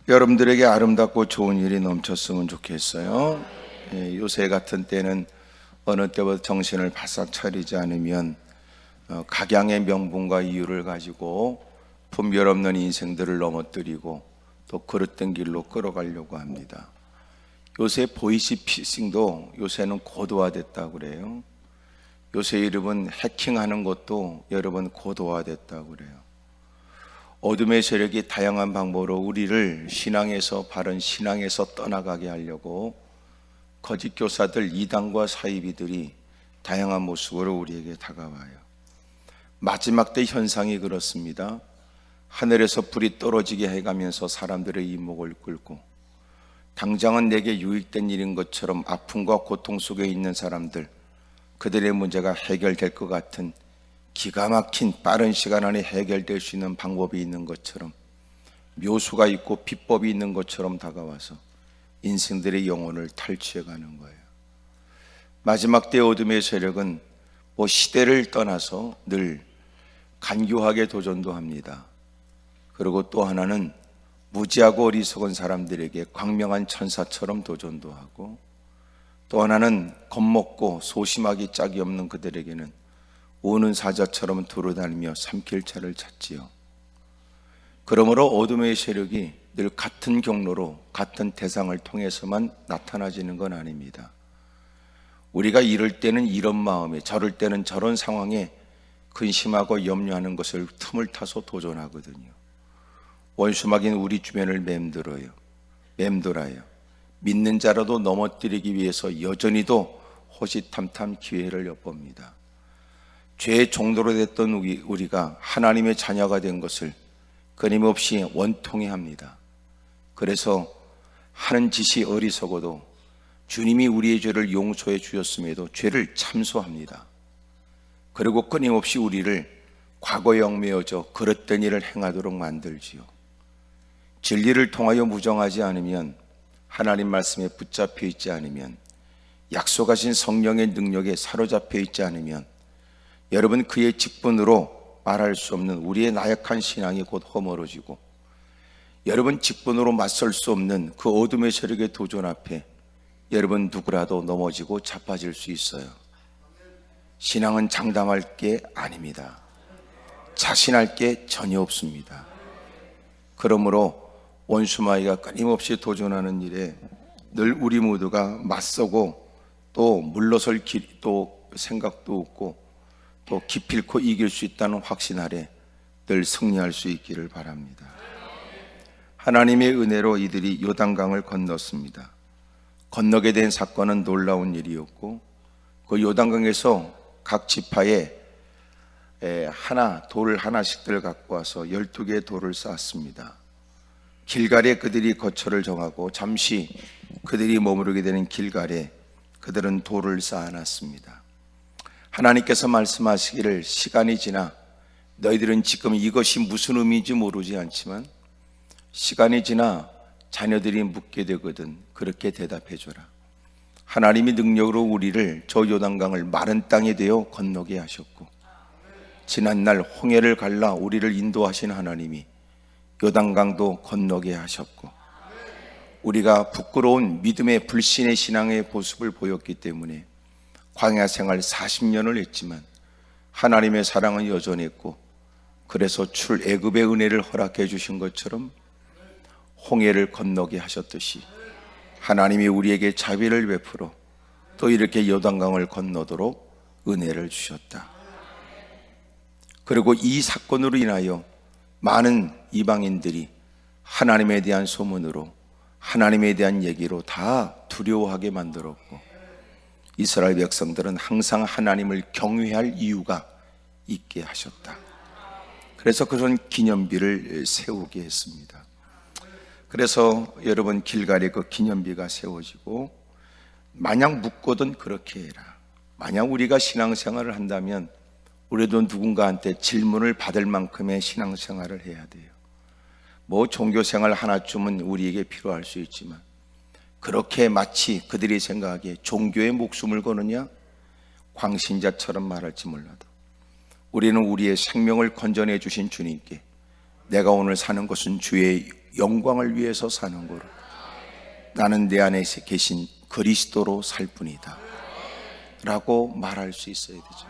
여러분들에게 아름답고 좋은 일이 넘쳤으면 좋겠어요. 요새 같은 때는 어느 때보다 정신을 바싹 차리지 않으면 각양의 명분과 이유를 가지고 분별 없는 인생들을 넘어뜨리고 또 그릇된 길로 끌어가려고 합니다. 요새 보이시피싱도 요새는 고도화됐다고 그래요. 요새 여러분 해킹하는 것도 여러분 고도화됐다고 그래요. 어둠의 세력이 다양한 방법으로 우리를 신앙에서 바른 신앙에서 떠나가게 하려고 거짓 교사들, 이단과 사이비들이 다양한 모습으로 우리에게 다가와요. 마지막 때 현상이 그렇습니다. 하늘에서 불이 떨어지게 해가면서 사람들의 이목을 끌고 당장은 내게 유익된 일인 것처럼 아픔과 고통 속에 있는 사람들, 그들의 문제가 해결될 것 같은 기가 막힌 빠른 시간 안에 해결될 수 있는 방법이 있는 것처럼, 묘수가 있고 비법이 있는 것처럼 다가와서 인생들의 영혼을 탈취해 가는 거예요. 마지막 때 어둠의 세력은 시대를 떠나서 늘 간교하게 도전도 합니다. 그리고 또 하나는 무지하고 어리석은 사람들에게 광명한 천사처럼 도전도 하고, 또 하나는 겁먹고 소심하기 짝이 없는 그들에게는 우는 사자처럼 두루다니며 삼킬 차를 찾지요. 그러므로 어둠의 세력이 늘 같은 경로로 같은 대상을 통해서만 나타나지는 건 아닙니다. 우리가 이럴 때는 이런 마음에, 저럴 때는 저런 상황에 근심하고 염려하는 것을 틈을 타서 도전하거든요. 원수막인 우리 주변을 맴돌아요. 믿는 자라도 넘어뜨리기 위해서 여전히도 호시탐탐 기회를 엿봅니다. 죄의 종로로 됐던 우리가 하나님의 자녀가 된 것을 끊임없이 원통해 합니다. 그래서 하는 짓이 어리석어도 주님이 우리의 죄를 용서해 주셨음에도 죄를 참소합니다. 그리고 끊임없이 우리를 과거에 얽매여져 그릇된 일을 행하도록 만들지요. 진리를 통하여 무정하지 않으면, 하나님 말씀에 붙잡혀 있지 않으면, 약속하신 성령의 능력에 사로잡혀 있지 않으면 여러분 그의 직분으로 말할 수 없는 우리의 나약한 신앙이 곧 허물어지고, 여러분 직분으로 맞설 수 없는 그 어둠의 세력의 도전 앞에 여러분 누구라도 넘어지고 자빠질 수 있어요. 신앙은 장담할 게 아닙니다. 자신할 게 전혀 없습니다. 그러므로 원수마귀가 끊임없이 도전하는 일에 늘 우리 모두가 맞서고 또 물러설 또 생각도 없고 또 기필코 이길 수 있다는 확신 아래 늘 승리할 수 있기를 바랍니다. 하나님의 은혜로 이들이 요단강을 건넜습니다. 건너게 된 사건은 놀라운 일이었고, 그 요단강에서 각 지파에 돌을 하나씩들 갖고 와서 12개의 돌을 쌓았습니다. 길갈에 그들이 거처를 정하고 잠시 그들이 머무르게 되는 길갈에 그들은 돌을 쌓아놨습니다. 하나님께서 말씀하시기를 시간이 지나 너희들은 지금 이것이 무슨 의미인지 모르지 않지만 시간이 지나 자녀들이 묻게 되거든 그렇게 대답해 줘라. 하나님이 능력으로 우리를 저 요단강을 마른 땅에 대어 건너게 하셨고, 지난날 홍해를 갈라 우리를 인도하신 하나님이 요단강도 건너게 하셨고, 우리가 부끄러운 믿음의 불신의 신앙의 모습을 보였기 때문에 광야 생활 40년을 했지만 하나님의 사랑은 여전했고, 그래서 출애굽의 은혜를 허락해 주신 것처럼 홍해를 건너게 하셨듯이 하나님이 우리에게 자비를 베풀어 또 이렇게 요단강을 건너도록 은혜를 주셨다. 그리고 이 사건으로 인하여 많은 이방인들이 하나님에 대한 소문으로, 하나님에 대한 얘기로 다 두려워하게 만들었고, 이스라엘 백성들은 항상 하나님을 경외할 이유가 있게 하셨다. 그래서 그런 기념비를 세우게 했습니다. 그래서 여러분 길갈에 그 기념비가 세워지고, 만약 묻거든 그렇게 해라. 만약 우리가 신앙생활을 한다면 우리도 누군가한테 질문을 받을 만큼의 신앙생활을 해야 돼요. 종교생활 하나쯤은 우리에게 필요할 수 있지만 그렇게 마치 그들이 생각하기에 종교에 목숨을 거느냐? 광신자처럼 말할지 몰라도 우리는 우리의 생명을 건져내 주신 주님께 내가 오늘 사는 것은 주의 영광을 위해서 사는 거로 나는 내 안에 계신 그리스도로 살 뿐이다 라고 말할 수 있어야 되죠.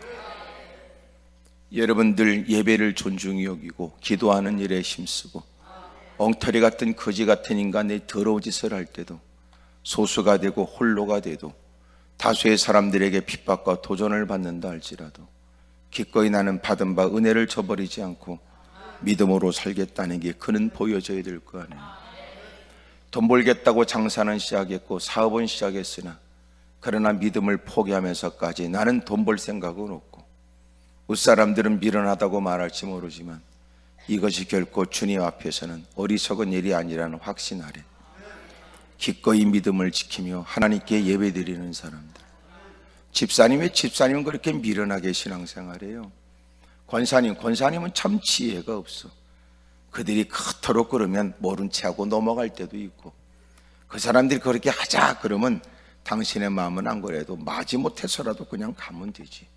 여러분들 예배를 존중히 여기고 기도하는 일에 힘쓰고 엉터리 같은 거지 같은 인간의 더러운 짓을 할 때도 소수가 되고 홀로가 돼도 다수의 사람들에게 핍박과 도전을 받는다 할지라도 기꺼이 나는 받은 바 은혜를 저버리지 않고 믿음으로 살겠다는 게 그는 보여져야 될 거 아니에요. 돈 벌겠다고 장사는 시작했고 사업은 시작했으나 그러나 믿음을 포기하면서까지 나는 돈 벌 생각은 없고 웃사람들은 미련하다고 말할지 모르지만 이것이 결코 주님 앞에서는 어리석은 일이 아니라는 확신 아래 기꺼이 믿음을 지키며 하나님께 예배드리는 사람들. 집사님은 그렇게 미련하게 신앙생활해요. 권사님은 참 지혜가 없어. 그들이 그토록 그러면 모른 체하고 넘어갈 때도 있고 그 사람들이 그렇게 하자 그러면 당신의 마음은 안 그래도 마지못해서라도 그냥 가면 되지.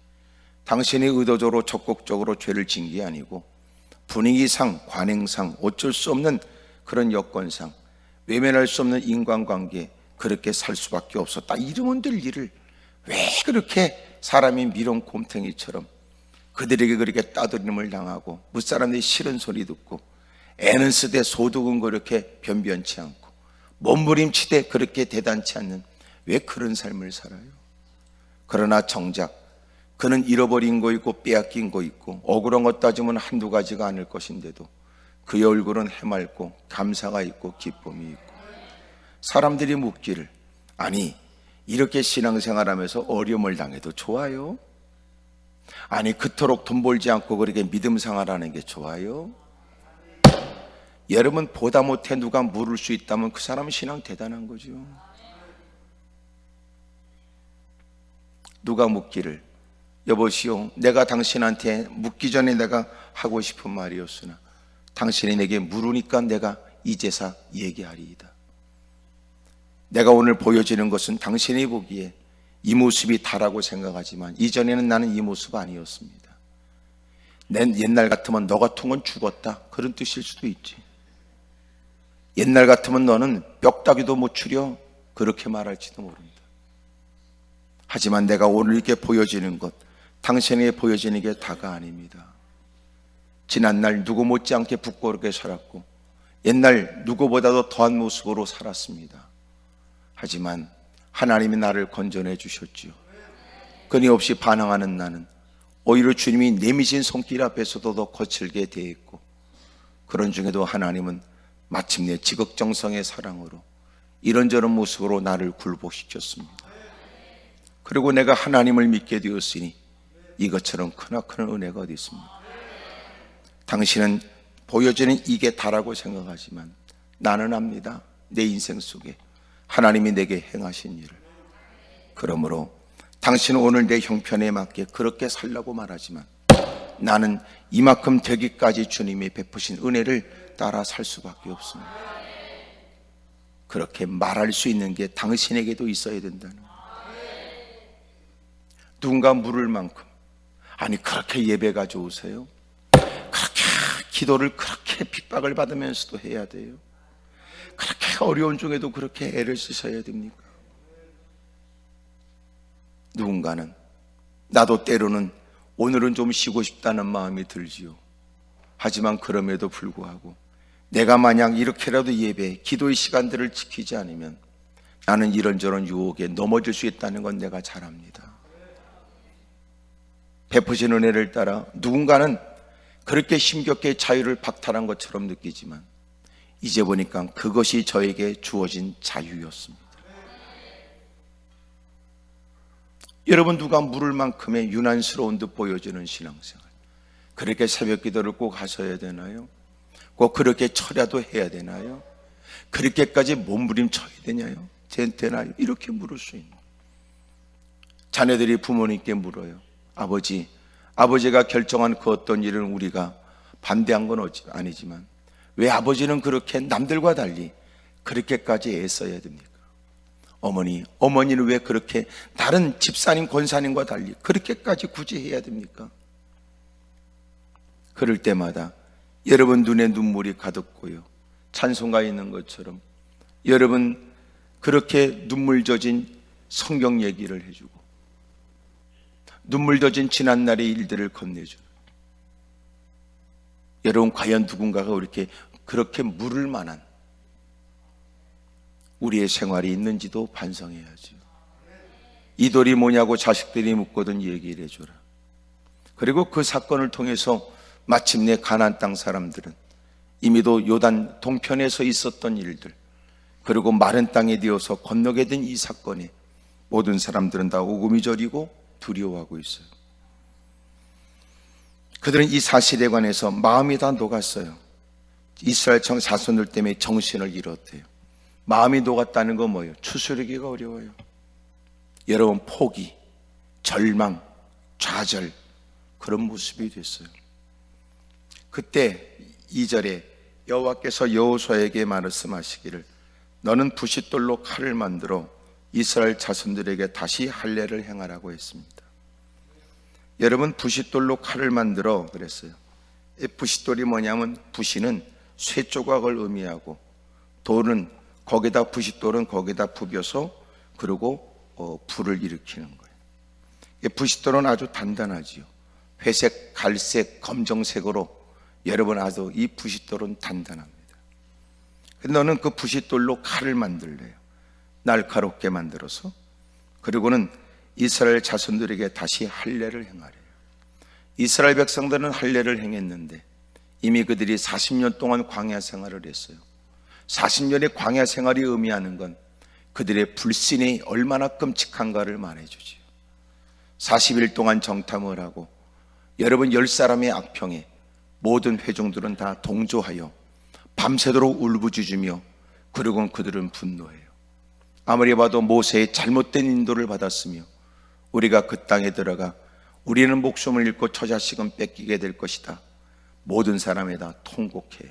당신이 의도적으로 적극적으로 죄를 진 게 아니고 분위기상 관행상 어쩔 수 없는 그런 여건상 외면할 수 없는 인간관계 그렇게 살 수밖에 없었다 이러면 될 일을 왜 그렇게 사람이 미련 곰탱이처럼 그들에게 그렇게 따돌림을 당하고 무사람들이 싫은 소리 듣고 애는 쓰되 소득은 그렇게 변변치 않고 몸부림치되 그렇게 대단치 않는 왜 그런 삶을 살아요? 그러나 정작 그는 잃어버린 거 있고 빼앗긴 거 있고 억울한 것 따지면 한두 가지가 아닐 것인데도 그의 얼굴은 해맑고 감사가 있고 기쁨이 있고 사람들이 묻기를 아니 이렇게 신앙생활하면서 어려움을 당해도 좋아요? 아니 그토록 돈 벌지 않고 그렇게 믿음 생활하는 게 좋아요? 여러분 보다 못해 누가 물을 수 있다면 그 사람은 신앙 대단한 거죠. 누가 묻기를 여보시오 내가 당신한테 묻기 전에 내가 하고 싶은 말이었으나 당신이 내게 물으니까 내가 이제서 얘기하리이다. 내가 오늘 보여지는 것은 당신이 보기에 이 모습이 다라고 생각하지만 이전에는 나는 이 모습 아니었습니다. 옛날 같으면 너 같은 건 죽었다 그런 뜻일 수도 있지. 옛날 같으면 너는 뼈다귀도 못 추려 그렇게 말할지도 모른다. 하지만 내가 오늘 이렇게 보여지는 것 당신에게 보여지는 게 다가 아닙니다. 지난날 누구 못지않게 부끄럽게 살았고 옛날 누구보다도 더한 모습으로 살았습니다. 하지만 하나님이 나를 건져내 주셨지요. 끊임없이 반항하는 나는 오히려 주님이 내미신 손길 앞에서도 더 거칠게 대했고 그런 중에도 하나님은 마침내 지극정성의 사랑으로 이런저런 모습으로 나를 굴복시켰습니다. 그리고 내가 하나님을 믿게 되었으니 이것처럼 크나큰 은혜가 어디 있습니까? 당신은 보여지는 이게 다라고 생각하지만 나는 압니다. 내 인생 속에 하나님이 내게 행하신 일을. 그러므로 당신은 오늘 내 형편에 맞게 그렇게 살라고 말하지만 나는 이만큼 되기까지 주님이 베푸신 은혜를 따라 살 수밖에 없습니다. 그렇게 말할 수 있는 게 당신에게도 있어야 된다는 거예요. 누군가 물을 만큼 아니 그렇게 예배가 좋으세요? 그렇게 기도를 그렇게 핍박을 받으면서도 해야 돼요? 그렇게 어려운 중에도 그렇게 애를 쓰셔야 됩니까? 누군가는 나도 때로는 오늘은 좀 쉬고 싶다는 마음이 들지요. 하지만 그럼에도 불구하고 내가 만약 이렇게라도 예배, 기도의 시간들을 지키지 않으면 나는 이런저런 유혹에 넘어질 수 있다는 건 내가 잘 압니다. 베푸신 은혜를 따라 누군가는 그렇게 힘겹게 자유를 박탈한 것처럼 느끼지만 이제 보니까 그것이 저에게 주어진 자유였습니다. 여러분 누가 물을 만큼의 유난스러운 듯 보여지는 신앙생활 그렇게 새벽 기도를 꼭 하셔야 되나요? 꼭 그렇게 철야도 해야 되나요? 그렇게까지 몸부림쳐야 되나요? 이렇게 물을 수 있는 자녀들이 부모님께 물어요. 아버지가 결정한 그 어떤 일을 우리가 반대한 건 아니지만 왜 아버지는 그렇게 남들과 달리 그렇게까지 애써야 됩니까? 어머니는 왜 그렇게 다른 집사님, 권사님과 달리 그렇게까지 굳이 해야 됩니까? 그럴 때마다 여러분 눈에 눈물이 가득 고요 찬송가 있는 것처럼 여러분 그렇게 눈물 젖은 성경 얘기를 해주고 눈물 젖은 지난날의 일들을 건네주는, 여러분 과연 누군가가 그렇게 물을 만한 우리의 생활이 있는지도 반성해야죠. 이 돌이 뭐냐고 자식들이 묻거든 얘기를 해줘라. 그리고 그 사건을 통해서 마침내 가나안 땅 사람들은 이미도 요단 동편에서 있었던 일들, 그리고 마른 땅에 되어서 건너게 된 이 사건에 모든 사람들은 다 오금이 저리고 두려워하고 있어요. 그들은 이 사실에 관해서 마음이 다 녹았어요. 이스라엘 자손들 때문에 정신을 잃었대요. 마음이 녹았다는 건 뭐예요? 추스르기가 어려워요. 여러분, 포기, 절망, 좌절, 그런 모습이 됐어요. 그때 2절에 여호와께서 여호수아에게 말씀하시기를 너는 부싯돌로 칼을 만들어 이스라엘 자손들에게 다시 할례를 행하라고 했습니다. 여러분, 부싯돌로 칼을 만들어 그랬어요. 부싯돌이 뭐냐면 부시는 쇠 조각을 의미하고 부싯돌은 거기다 부벼서 그리고 불을 일으키는 거예요. 부싯돌은 아주 단단하지요. 회색, 갈색, 검정색으로 여러분 아주 이 부싯돌은 단단합니다. 너는 그 부싯돌로 칼을 만들래요. 날카롭게 만들어서, 그리고는 이스라엘 자손들에게 다시 할례를 행하래요. 이스라엘 백성들은 할례를 행했는데 이미 그들이 40년 동안 광야 생활을 했어요. 40년의 광야 생활이 의미하는 건 그들의 불신이 얼마나 끔찍한가를 말해주지요. 40일 동안 정탐을 하고 여러분 10사람의 악평에 모든 회중들은 다 동조하여 밤새도록 울부짖으며, 그리고 그들은 분노해요. 아무리 봐도 모세의 잘못된 인도를 받았으며 우리가 그 땅에 들어가 우리는 목숨을 잃고 저 자식은 뺏기게 될 것이다. 모든 사람에 다 통곡해요.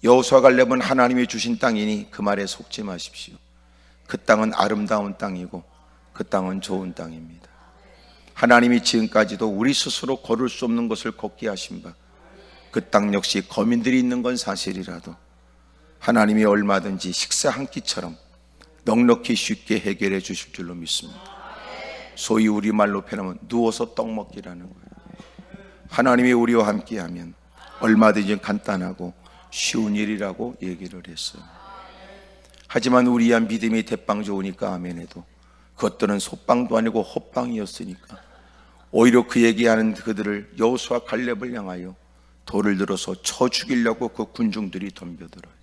여호수아 갈렙은 하나님이 주신 땅이니 그 말에 속지 마십시오. 그 땅은 아름다운 땅이고 그 땅은 좋은 땅입니다. 하나님이 지금까지도 우리 스스로 걸을 수 없는 것을 걷게 하신 바, 그 땅 역시 거민들이 있는 건 사실이라도 하나님이 얼마든지 식사 한 끼처럼 넉넉히 쉽게 해결해 주실 줄로 믿습니다. 소위 우리말로 표현하면 누워서 떡 먹기라는 거예요. 하나님이 우리와 함께하면 얼마든지 간단하고 쉬운 일이라고 얘기를 했어요. 하지만 우리의 믿음이 대빵 좋으니까 아멘해도 그것들은 솥방도 아니고 헛방이었으니까 오히려 그 얘기하는 그들을 여호수아 갈렙을 향하여 돌을 들어서 쳐 죽이려고 그 군중들이 덤벼들어요.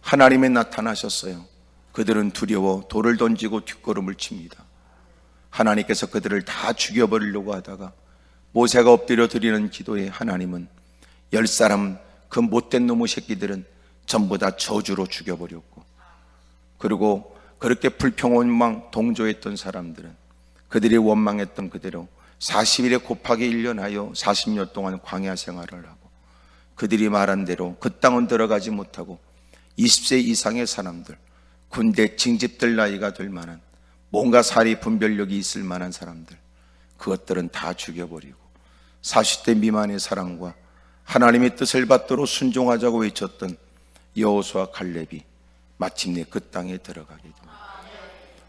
하나님이 나타나셨어요. 그들은 두려워 돌을 던지고 뒷걸음을 칩니다. 하나님께서 그들을 다 죽여버리려고 하다가 모세가 엎드려 드리는 기도에 하나님은 10사람 그 못된 놈의 새끼들은 전부 다 저주로 죽여버렸고, 그리고 그렇게 불평원망 동조했던 사람들은 그들이 원망했던 그대로 40일에 곱하기 1년 하여 40년 동안 광야 생활을 하고, 그들이 말한 대로 그 땅은 들어가지 못하고 20세 이상의 사람들, 군대 징집들 나이가 될 만한 뭔가 사리 분별력이 있을 만한 사람들, 그것들은 다 죽여버리고 40대 미만의 사람과 하나님의 뜻을 받도록 순종하자고 외쳤던 여호수아 갈렙이 마침내 그 땅에 들어가게 됩니다.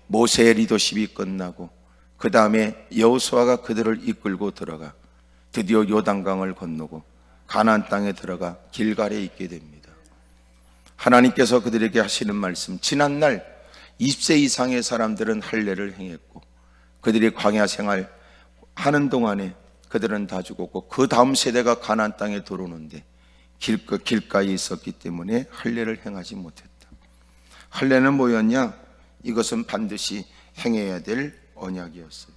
모세의 리더십이 끝나고 그 다음에 여호수아가 그들을 이끌고 들어가 드디어 요단강을 건너고 가나안 땅에 들어가 길갈에 있게 됩니다. 하나님께서 그들에게 하시는 말씀, 지난날 20세 이상의 사람들은 할례를 행했고 그들이 광야 생활 하는 동안에 그들은 다 죽었고 그 다음 세대가 가나안 땅에 들어오는데 길가에 있었기 때문에 할례를 행하지 못했다. 할례는 뭐였냐? 이것은 반드시 행해야 될 언약이었어요.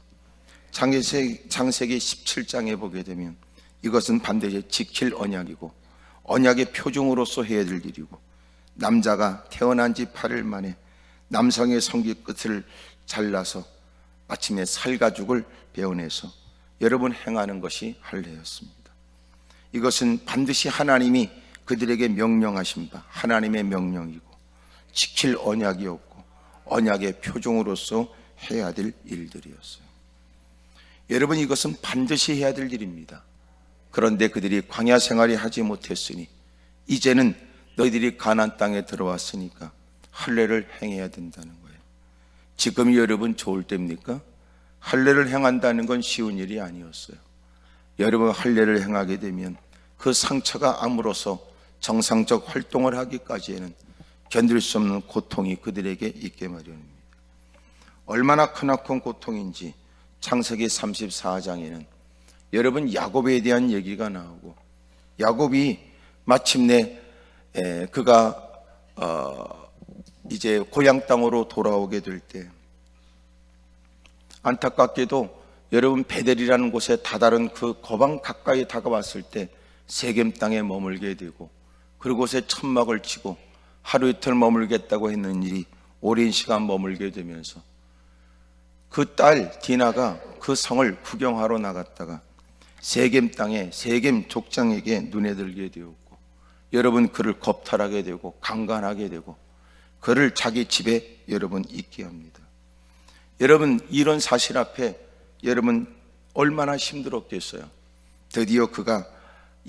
창세기 17장에 보게 되면 이것은 반드시 지킬 언약이고 언약의 표징으로서 해야 될 일이고, 남자가 태어난 지 8일 만에 남성의 성기 끝을 잘라서 마침내 살가죽을 베어내서 여러분 행하는 것이 할례였습니다. 이것은 반드시 하나님이 그들에게 명령하신 바 하나님의 명령이고 지킬 언약이었고 언약의 표징으로서 해야 될 일들이었어요. 여러분, 이것은 반드시 해야 될 일입니다. 그런데 그들이 광야 생활이 하지 못했으니 이제는 너희들이 가나안 땅에 들어왔으니까 할례를 행해야 된다는 거예요. 지금이 여러분 좋을 때입니까? 할례를 행한다는 건 쉬운 일이 아니었어요. 여러분 할례를 행하게 되면 그 상처가 아물어서 정상적 활동을 하기까지에는 견딜 수 없는 고통이 그들에게 있게 마련입니다. 얼마나 크나큰 고통인지 창세기 34장에는 여러분 야곱에 대한 얘기가 나오고, 야곱이 마침내 그가 이제 고향 땅으로 돌아오게 될 때, 안타깝게도 여러분 베델이라는 곳에 다다른 그 거방 가까이 다가왔을 때 세겜 땅에 머물게 되고, 그곳에 천막을 치고 하루 이틀 머물겠다고 했는 일이 오랜 시간 머물게 되면서 그 딸 디나가 그 성을 구경하러 나갔다가 세겜 땅에 세겜 족장에게 눈에 들게 되었고, 여러분 그를 겁탈하게 되고 강간하게 되고 그를 자기 집에 여러분 있게 합니다. 여러분 이런 사실 앞에 여러분 얼마나 힘들었겠어요. 드디어 그가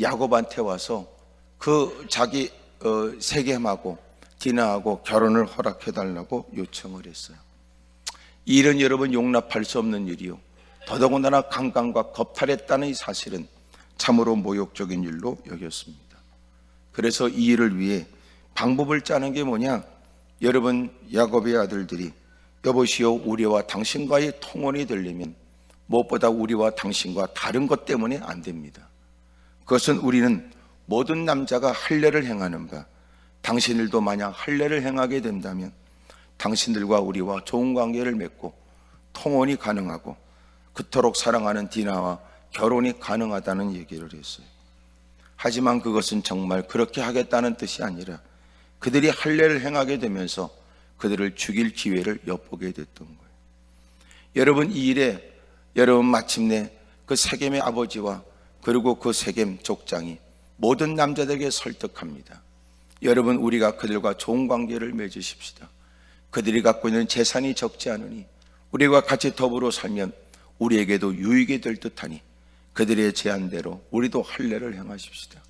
야곱한테 와서 그 자기 세겜하고 디나하고 결혼을 허락해달라고 요청을 했어요. 이 일은 여러분 용납할 수 없는 일이요, 더더군다나 강간과 겁탈했다는 이 사실은 참으로 모욕적인 일로 여겼습니다. 그래서 이 일을 위해 방법을 짜는 게 뭐냐, 여러분 야곱의 아들들이 여보시오 우리와 당신과의 통혼이 되려면 무엇보다 우리와 당신과 다른 것 때문에 안 됩니다. 그것은 우리는 모든 남자가 할례를 행하는 바, 당신들도 만약 할례를 행하게 된다면 당신들과 우리와 좋은 관계를 맺고 통혼이 가능하고 그토록 사랑하는 디나와 결혼이 가능하다는 얘기를 했어요. 하지만 그것은 정말 그렇게 하겠다는 뜻이 아니라 그들이 할례를 행하게 되면서 그들을 죽일 기회를 엿보게 됐던 거예요. 여러분 이 일에 여러분 마침내 그 세겜의 아버지와 그리고 그 세겜 족장이 모든 남자들에게 설득합니다. 여러분 우리가 그들과 좋은 관계를 맺으십시다. 그들이 갖고 있는 재산이 적지 않으니 우리와 같이 더불어 살면 우리에게도 유익이 될 듯하니 그들의 제안대로 우리도 할례를 행하십시다.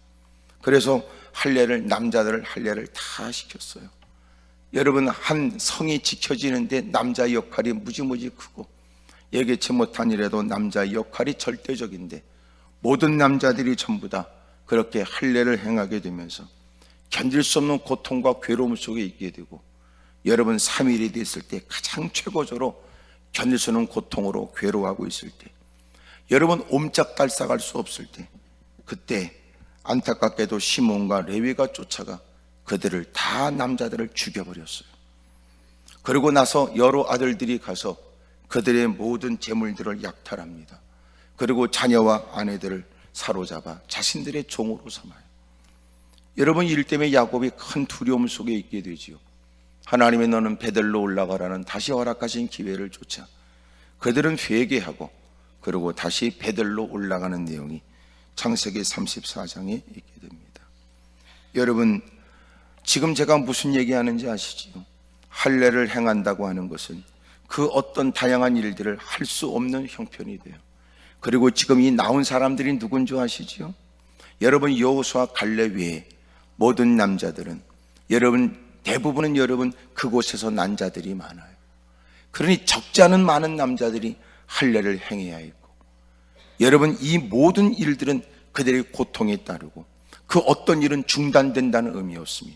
그래서 할례를, 남자들 할례를 다 시켰어요. 여러분 한 성이 지켜지는데 남자의 역할이 무지무지 크고 예기치 못한 일에도 남자의 역할이 절대적인데 모든 남자들이 전부 다 그렇게 할례를 행하게 되면서 견딜 수 없는 고통과 괴로움 속에 있게 되고, 여러분 3일이 됐을 때 가장 최고조로 견딜 수 없는 고통으로 괴로워하고 있을 때, 여러분 옴짝달싹할 수 없을 때, 그때 안타깝게도 시몬과 레위가 쫓아가 그들을 다 남자들을 죽여버렸어요. 그리고 나서 여러 아들들이 가서 그들의 모든 재물들을 약탈합니다. 그리고 자녀와 아내들을 사로잡아 자신들의 종으로 삼아요. 여러분 일 때문에 야곱이 큰 두려움 속에 있게 되지요. 하나님의 너는 베델로 올라가라는 다시 허락하신 기회를 쫓아 그들은 회개하고 그리고 다시 베델로 올라가는 내용이 창세기 34장에 있게 됩니다. 여러분 지금 제가 무슨 얘기하는지 아시지요? 할례를 행한다고 하는 것은 그 어떤 다양한 일들을 할 수 없는 형편이 돼요. 그리고 지금 이 나온 사람들이 누군지 아시지요? 여러분 여호수아 갈렙 외에 모든 남자들은 여러분 대부분은 여러분 그곳에서 난 자들이 많아요. 그러니 적지 않은 많은 남자들이 할례를 행해야 했고, 여러분 이 모든 일들은 그들의 고통에 따르고 그 어떤 일은 중단된다는 의미였으며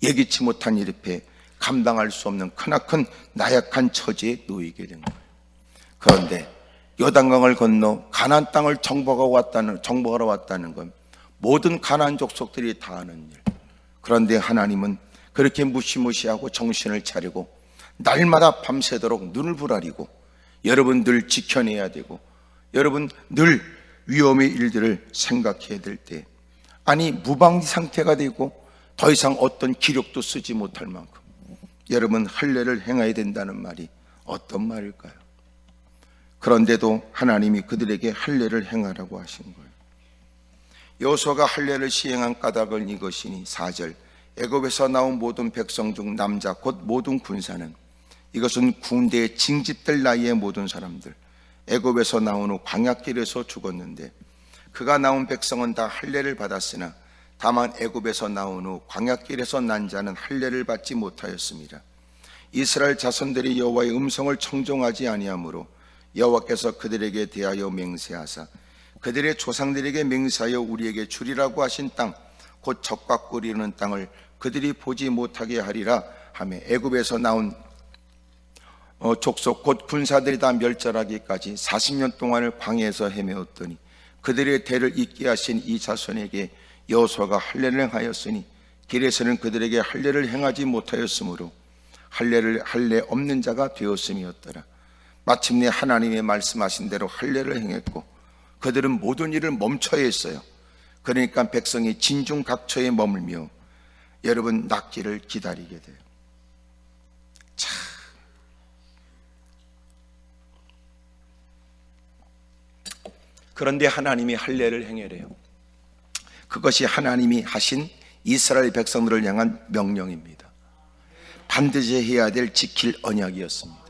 예기치 못한 일 앞에 감당할 수 없는 크나큰 나약한 처지에 놓이게 된 거예요. 그런데 요단강을 건너 가나안 땅을 정복하러 왔다는 건 모든 가나안 족속들이 다 아는 일. 그런데 하나님은 그렇게 무시무시하고 정신을 차리고 날마다 밤새도록 눈을 부라리고 여러분 늘 지켜내야 되고 여러분 늘 위험의 일들을 생각해야 될 때, 아니 무방비 상태가 되고 더 이상 어떤 기력도 쓰지 못할 만큼 여러분 할례를 행해야 된다는 말이 어떤 말일까요? 그런데도 하나님이 그들에게 할례를 행하라고 하신 거예요. 여호수아가 할례를 시행한 까닭은 이것이니 4절 애굽에서 나온 모든 백성 중 남자 곧 모든 군사는, 이것은 군대에 징집될 나이의 모든 사람들, 애굽에서 나온 후 광야길에서 죽었는데 그가 나온 백성은 다 할례를 받았으나 다만 애굽에서 나온 후 광야길에서 난 자는 할례를 받지 못하였습니다. 이스라엘 자손들이 여호와의 음성을 청종하지 아니하므로 여호와께서 그들에게 대하여 맹세하사 그들의 조상들에게 맹세하여 우리에게 주리라고 하신 땅 곧 젖과 꿀이 흐르는 땅을 그들이 보지 못하게 하리라 하며 애굽에서 나온 족속 곧 군사들이 다 멸절하기까지 40년 동안을 광야에서 헤매었더니 그들의 대를 잇게 하신 이 자손에게 여호수아가 할례를 행하였으니 길에서는 그들에게 할례를 행하지 못하였으므로 할례 없는 자가 되었음이었더라. 마침내 하나님의 말씀하신 대로 할례를 행했고 그들은 모든 일을 멈춰야 했어요. 그러니까 백성이 진중각처에 머물며 여러분 낫기를 기다리게 돼요. 참, 그런데 하나님이 할례를 행하래요. 그것이 하나님이 하신 이스라엘 백성들을 향한 명령입니다. 반드시 해야 될 지킬 언약이었습니다.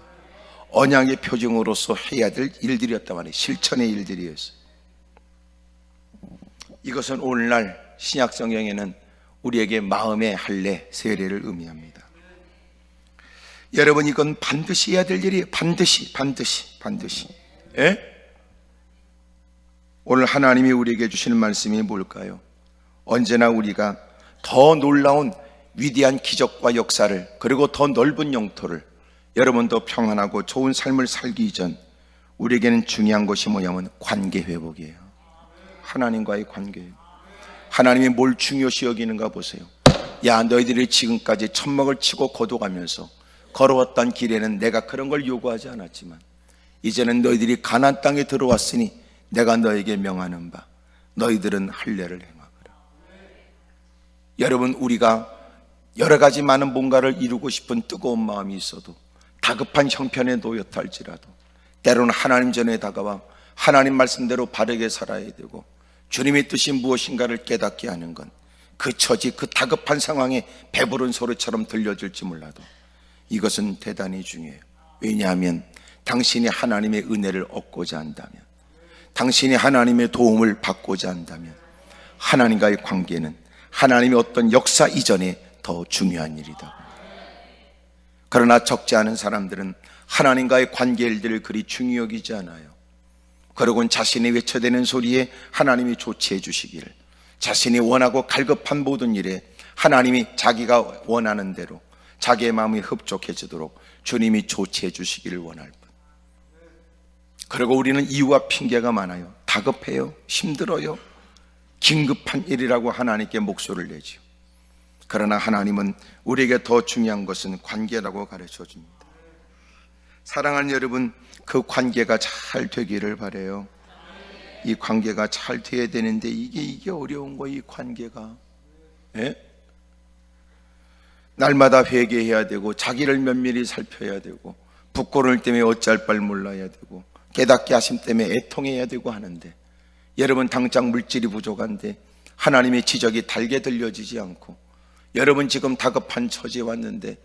언약의 표징으로서 해야 될 일들이었단 말이에요. 실천의 일들이었어요. 이것은 오늘날 신약 성경에는 우리에게 마음의 할례, 세례를 의미합니다. 여러분, 이건 반드시 해야 될 일이에요. 반드시. 예? 오늘 하나님이 우리에게 주시는 말씀이 뭘까요? 언제나 우리가 더 놀라운 위대한 기적과 역사를, 그리고 더 넓은 영토를, 여러분 더 평안하고 좋은 삶을 살기 이전 우리에게는 중요한 것이 뭐냐면 관계 회복이에요. 하나님과의 관계. 하나님이 뭘 중요시 여기는가 보세요. 야, 너희들이 지금까지 천막을 치고 거둬가면서 걸어왔던 길에는 내가 그런 걸 요구하지 않았지만 이제는 너희들이 가나안 땅에 들어왔으니 내가 너에게 명하는 바 너희들은 할례를 행하거라. 여러분, 우리가 여러 가지 많은 뭔가를 이루고 싶은 뜨거운 마음이 있어도 다급한 형편에 놓였다 할지라도 때로는 하나님 전에 다가와 하나님 말씀대로 바르게 살아야 되고 주님의 뜻이 무엇인가를 깨닫게 하는 건 그 처지, 그 다급한 상황에 배부른 소리처럼 들려질지 몰라도 이것은 대단히 중요해요. 왜냐하면 당신이 하나님의 은혜를 얻고자 한다면, 당신이 하나님의 도움을 받고자 한다면 하나님과의 관계는 하나님의 어떤 역사 이전에 더 중요한 일이다. 그러나 적지 않은 사람들은 하나님과의 관계 일들을 그리 중히 여기지 않아요. 그러곤 자신이 외쳐대는 소리에 하나님이 조치해 주시기를, 자신이 원하고 갈급한 모든 일에 하나님이 자기가 원하는 대로 자기의 마음이 흡족해지도록 주님이 조치해 주시기를 원할 뿐. 그리고 우리는 이유와 핑계가 많아요. 다급해요, 힘들어요, 긴급한 일이라고 하나님께 목소리를 내지요. 그러나 하나님은 우리에게 더 중요한 것은 관계라고 가르쳐 줍니다. 사랑하는 여러분, 그 관계가 잘 되기를 바라요. 이 관계가 잘 돼야 되는데 이게 어려운 거예요. 이 관계가. 예? 날마다 회개해야 되고 자기를 면밀히 살펴야 되고 부끄러울 때문에 어찌할 바를 몰라야 되고 깨닫게 하심 때문에 애통해야 되고 하는데, 여러분 당장 물질이 부족한데 하나님의 지적이 달게 들려지지 않고 여러분 지금 다급한 처지에 왔는데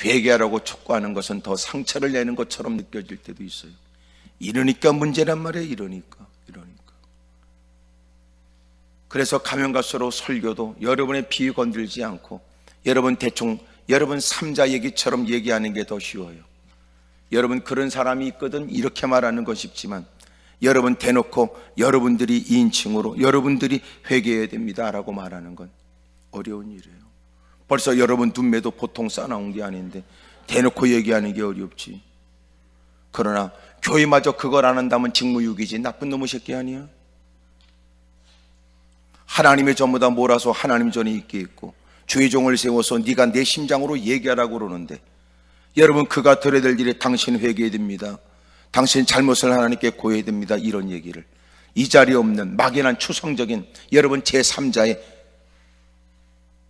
회개하라고 촉구하는 것은 더 상처를 내는 것처럼 느껴질 때도 있어요. 이러니까 문제란 말이에요. 이러니까. 그래서 가면 갈수록 설교도 여러분의 비위 건들지 않고 여러분 대충 여러분 삼자 얘기처럼 얘기하는 게 더 쉬워요. 여러분 그런 사람이 있거든 이렇게 말하는 건 쉽지만 여러분 대놓고 여러분들이 2인칭으로 여러분들이 회개해야 됩니다 라고 말하는 건 어려운 일이에요. 벌써 여러분 눈매도 보통 싸나운 게 아닌데 대놓고 얘기하는 게 어렵지. 그러나 교회마저 그걸 안 한다면 직무유기지. 나쁜 놈의 새끼 아니야? 하나님의 전부 다 몰아서 하나님 전에 있게 있고 주의 종을 세워서 네가 내 심장으로 얘기하라고 그러는데, 여러분 그가 들어야 될 일에 당신 회개해야 됩니다, 당신 잘못을 하나님께 고해야 됩니다, 이런 얘기를 이 자리에 없는 막연한 추상적인 여러분 제3자의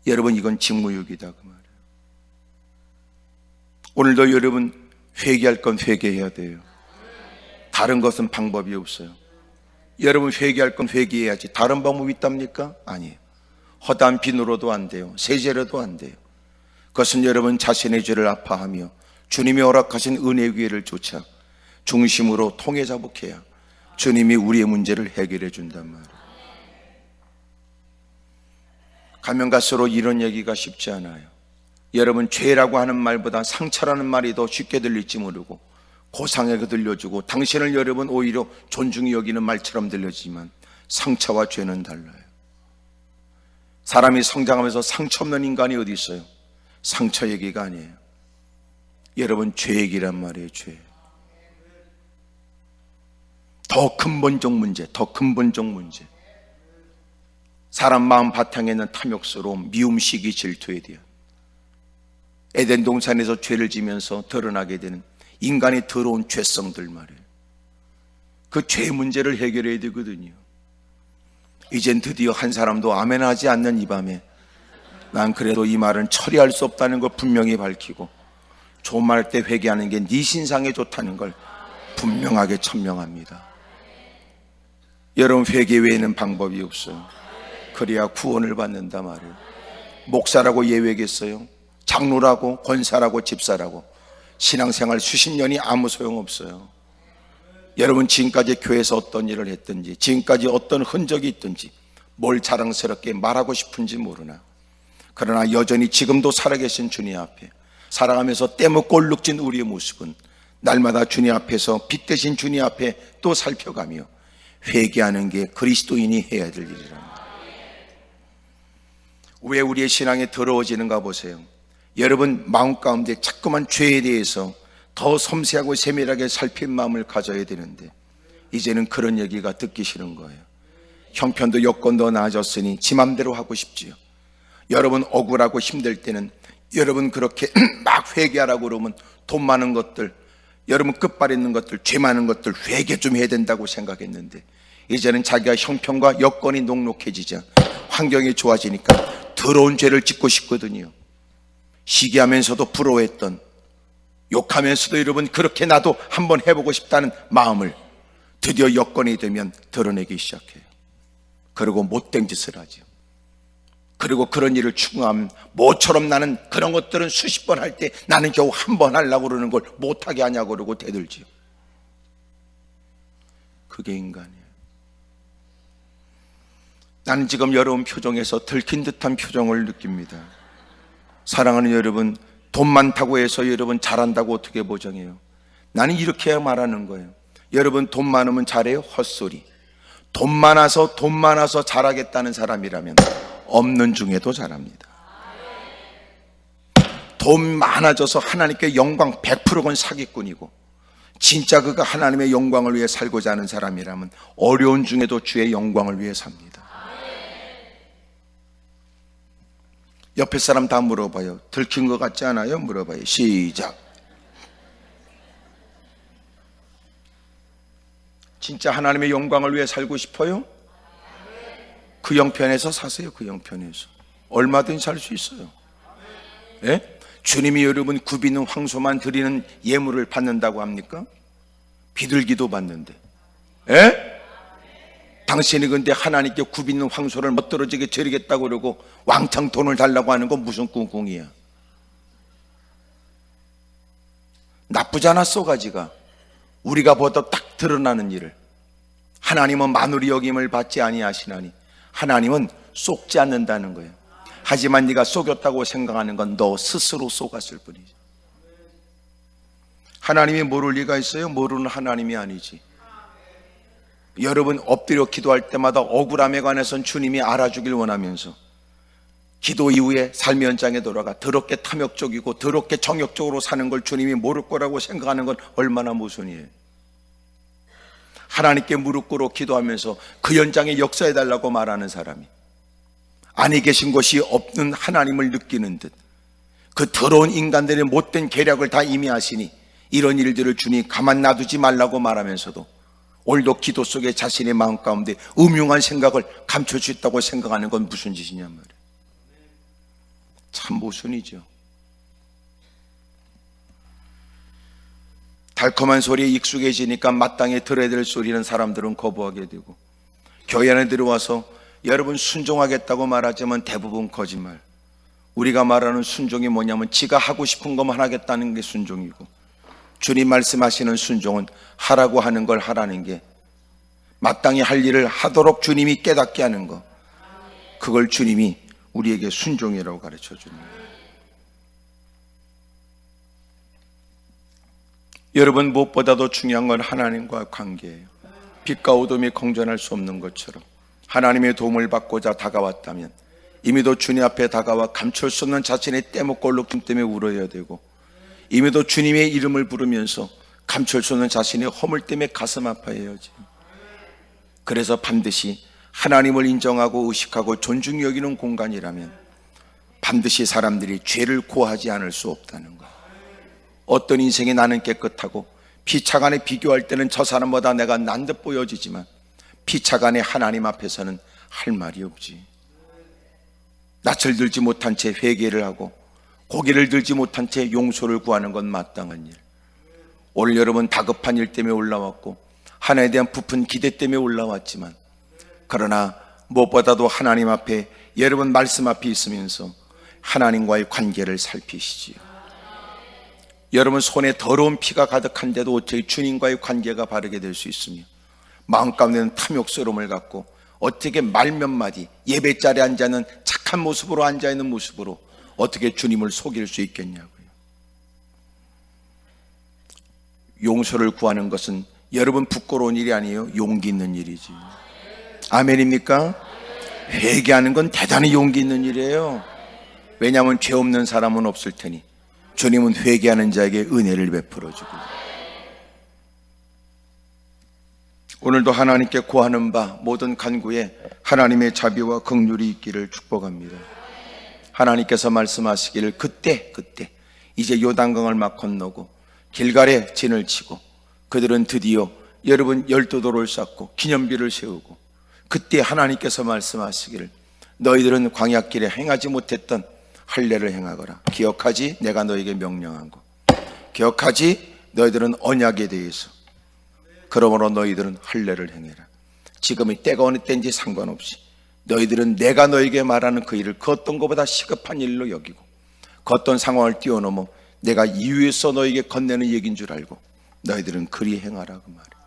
여러분 이건 직무유기다 그 말이에요. 오늘도 여러분 회개할 건 회개해야 돼요. 다른 것은 방법이 없어요. 여러분 회개할 건 회개해야지 다른 방법이 있답니까? 아니에요. 허다한 비누로도 안 돼요. 세제로도 안 돼요. 그것은 여러분 자신의 죄를 아파하며 주님이 허락하신 은혜의 기회를 쫓아 중심으로 통해 자복해야 주님이 우리의 문제를 해결해 준단 말이에요. 가면 갈수록 이런 얘기가 쉽지 않아요. 여러분, 죄라고 하는 말보다 상처라는 말이 더 쉽게 들릴지 모르고 고상하게 들려주고 당신을 여러분 오히려 존중히 여기는 말처럼 들려지만 상처와 죄는 달라요. 사람이 성장하면서 상처 없는 인간이 어디 있어요? 상처 얘기가 아니에요. 여러분, 죄 얘기란 말이에요. 죄. 더 근본적 문제, 더 근본적 문제. 사람 마음 바탕에 있는 탐욕스러움, 미움, 시기, 질투에 대한 에덴 동산에서 죄를 지면서 드러나게 되는 인간의 더러운 죄성들 말이에요. 그 죄 문제를 해결해야 되거든요. 이젠 드디어 한 사람도 아멘하지 않는 이 밤에 난 그래도 이 말은 처리할 수 없다는 걸 분명히 밝히고 좋은 말 할 때 회개하는 게 네 신상에 좋다는 걸 분명하게 천명합니다. 여러분, 회개 외에는 방법이 없어요. 그래야 구원을 받는다 말이에요. 목사라고 예외겠어요? 장로라고, 권사라고, 집사라고 신앙생활 수십 년이 아무 소용없어요. 여러분, 지금까지 교회에서 어떤 일을 했든지, 지금까지 어떤 흔적이 있든지, 뭘 자랑스럽게 말하고 싶은지 모르나, 그러나 여전히 지금도 살아계신 주님 앞에 살아가면서 때묻고 얼룩진 우리의 모습은 날마다 주님 앞에서 빛 대신 주님 앞에 또 살펴가며 회개하는 게 그리스도인이 해야 될 일이랍니다. 왜 우리의 신앙이 더러워지는가 보세요. 여러분, 마음 가운데 자꾸만 죄에 대해서 더 섬세하고 세밀하게 살필 마음을 가져야 되는데 이제는 그런 얘기가 듣기 싫은 거예요. 형편도 여건도 나아졌으니 지 맘대로 하고 싶지요. 여러분, 억울하고 힘들 때는 여러분 그렇게 막 회개하라고 그러면 돈 많은 것들, 여러분 끝발 있는 것들, 죄 많은 것들 회개 좀 해야 된다고 생각했는데 이제는 자기가 형편과 여건이 녹록해지자 환경이 좋아지니까 더러운 죄를 짓고 싶거든요. 시기하면서도 부러워했던, 욕하면서도 여러분 그렇게 나도 한번 해보고 싶다는 마음을 드디어 여건이 되면 드러내기 시작해요. 그리고 못된 짓을 하죠. 그리고 그런 일을 추구하면 모처럼 나는 그런 것들은 수십 번 할 때 나는 겨우 한 번 하려고 그러는 걸 못하게 하냐고 그러고 대들지요. 그게 인간이에요. 나는 지금 여러분 표정에서 들킨 듯한 표정을 느낍니다. 사랑하는 여러분, 돈 많다고 해서 여러분 잘한다고 어떻게 보장해요? 나는 이렇게 말하는 거예요. 여러분, 돈 많으면 잘해요? 헛소리. 돈 많아서 잘하겠다는 사람이라면 없는 중에도 잘합니다. 돈 많아져서 하나님께 영광 100%건 사기꾼이고 진짜 그가 하나님의 영광을 위해 살고자 하는 사람이라면 어려운 중에도 주의 영광을 위해 삽니다. 옆에 사람 다 물어봐요. 들킨 것 같지 않아요? 물어봐요. 시작. 진짜 하나님의 영광을 위해 살고 싶어요? 그 형편에서 사세요. 그 형편에서 얼마든지 살 수 있어요. 예? 주님이 여러분 굽이는 황소만 드리는 예물을 받는다고 합니까? 비둘기도 받는데. 예? 당신이 근데 하나님께 굽이는 황소를 멋들어지게 드리겠다고 그러고 왕창 돈을 달라고 하는 건 무슨 꿍꿍이야? 나쁘지 않아 쏘가지가. 우리가 보다 딱 드러나는 일을 하나님은 만우리 여김을 받지 아니하시나니 하나님은 속지 않는다는 거예요. 하지만 네가 속였다고 생각하는 건 너 스스로 속았을 뿐이지. 하나님이 모를 리가 있어요? 모르는 하나님이 아니지. 여러분 엎드려 기도할 때마다 억울함에 관해서는 주님이 알아주길 원하면서 기도 이후에 삶의 현장에 돌아가 더럽게 탐욕적이고 더럽게 정욕적으로 사는 걸 주님이 모를 거라고 생각하는 건 얼마나 모순이에요. 하나님께 무릎 꿇어 기도하면서 그 현장에 역사해달라고 말하는 사람이 아니 계신 것이 없는 하나님을 느끼는 듯 그 더러운 인간들의 못된 계략을 다 이미 아시니 이런 일들을 주님 가만 놔두지 말라고 말하면서도 오늘도 기도 속에 자신의 마음 가운데 음흉한 생각을 감출 수 있다고 생각하는 건 무슨 짓이냐 말이에요. 참 모순이죠. 달콤한 소리에 익숙해지니까 마땅히 들어야 될 소리는 사람들은 거부하게 되고 교회 안에 들어와서 여러분 순종하겠다고 말하지만 대부분 거짓말. 우리가 말하는 순종이 뭐냐면 지가 하고 싶은 것만 하겠다는 게 순종이고 주님 말씀하시는 순종은 하라고 하는 걸 하라는 게 마땅히 할 일을 하도록 주님이 깨닫게 하는 거. 그걸 주님이 우리에게 순종이라고 가르쳐 줍니다. 여러분, 무엇보다도 중요한 건 하나님과 관계예요. 빛과 어둠이 공존할 수 없는 것처럼 하나님의 도움을 받고자 다가왔다면 이미도 주님 앞에 다가와 감출 수 없는 자신의 떼먹고 얼룩짐 때문에 울어야 되고, 이미도 주님의 이름을 부르면서 감출 수 없는 자신의 허물 때문에 가슴 아파해야지. 그래서 반드시 하나님을 인정하고 의식하고 존중히 여기는 공간이라면 반드시 사람들이 죄를 고하지 않을 수 없다는 거예요. 어떤 인생이 나는 깨끗하고 피차간에 비교할 때는 저 사람보다 내가 난 듯 보여지지만 피차간에 하나님 앞에서는 할 말이 없지. 낯을 들지 못한 채 회개를 하고 고개를 들지 못한 채 용서를 구하는 건 마땅한 일. 오늘 여러분 다급한 일 때문에 올라왔고 하나님에 대한 부푼 기대 때문에 올라왔지만, 그러나 무엇보다도 하나님 앞에, 여러분 말씀 앞에 있으면서 하나님과의 관계를 살피시지요. 여러분 손에 더러운 피가 가득한데도 어떻게 주님과의 관계가 바르게 될 수 있으며, 마음 가운데는 탐욕스러움을 갖고 어떻게 말 몇 마디, 예배 자리에 앉아있는 착한 모습으로 앉아있는 모습으로 어떻게 주님을 속일 수 있겠냐고요. 용서를 구하는 것은 여러분 부끄러운 일이 아니에요. 용기 있는 일이지. 아멘입니까? 회개하는 건 대단히 용기 있는 일이에요. 왜냐하면 죄 없는 사람은 없을 테니 주님은 회개하는 자에게 은혜를 베풀어 주고, 오늘도 하나님께 구하는 바 모든 간구에 하나님의 자비와 긍휼이 있기를 축복합니다. 하나님께서 말씀하시기를 그때 이제 요단강을 막 건너고 길갈에 진을 치고 그들은 드디어 여러분 12도를 쌓고 기념비를 세우고, 그때 하나님께서 말씀하시기를 너희들은 광야길에 행하지 못했던 할례를 행하거라. 기억하지? 내가 너에게 명령한 것. 기억하지? 너희들은 언약에 대해서. 그러므로 너희들은 할례를 행해라. 지금이 때가 어느 때인지 상관없이 너희들은 내가 너에게 말하는 그 일을 그 어떤 것보다 시급한 일로 여기고 그 어떤 상황을 뛰어넘어 내가 이유에서 너에게 건네는 얘기인 줄 알고 너희들은 그리 행하라, 그 말이에요.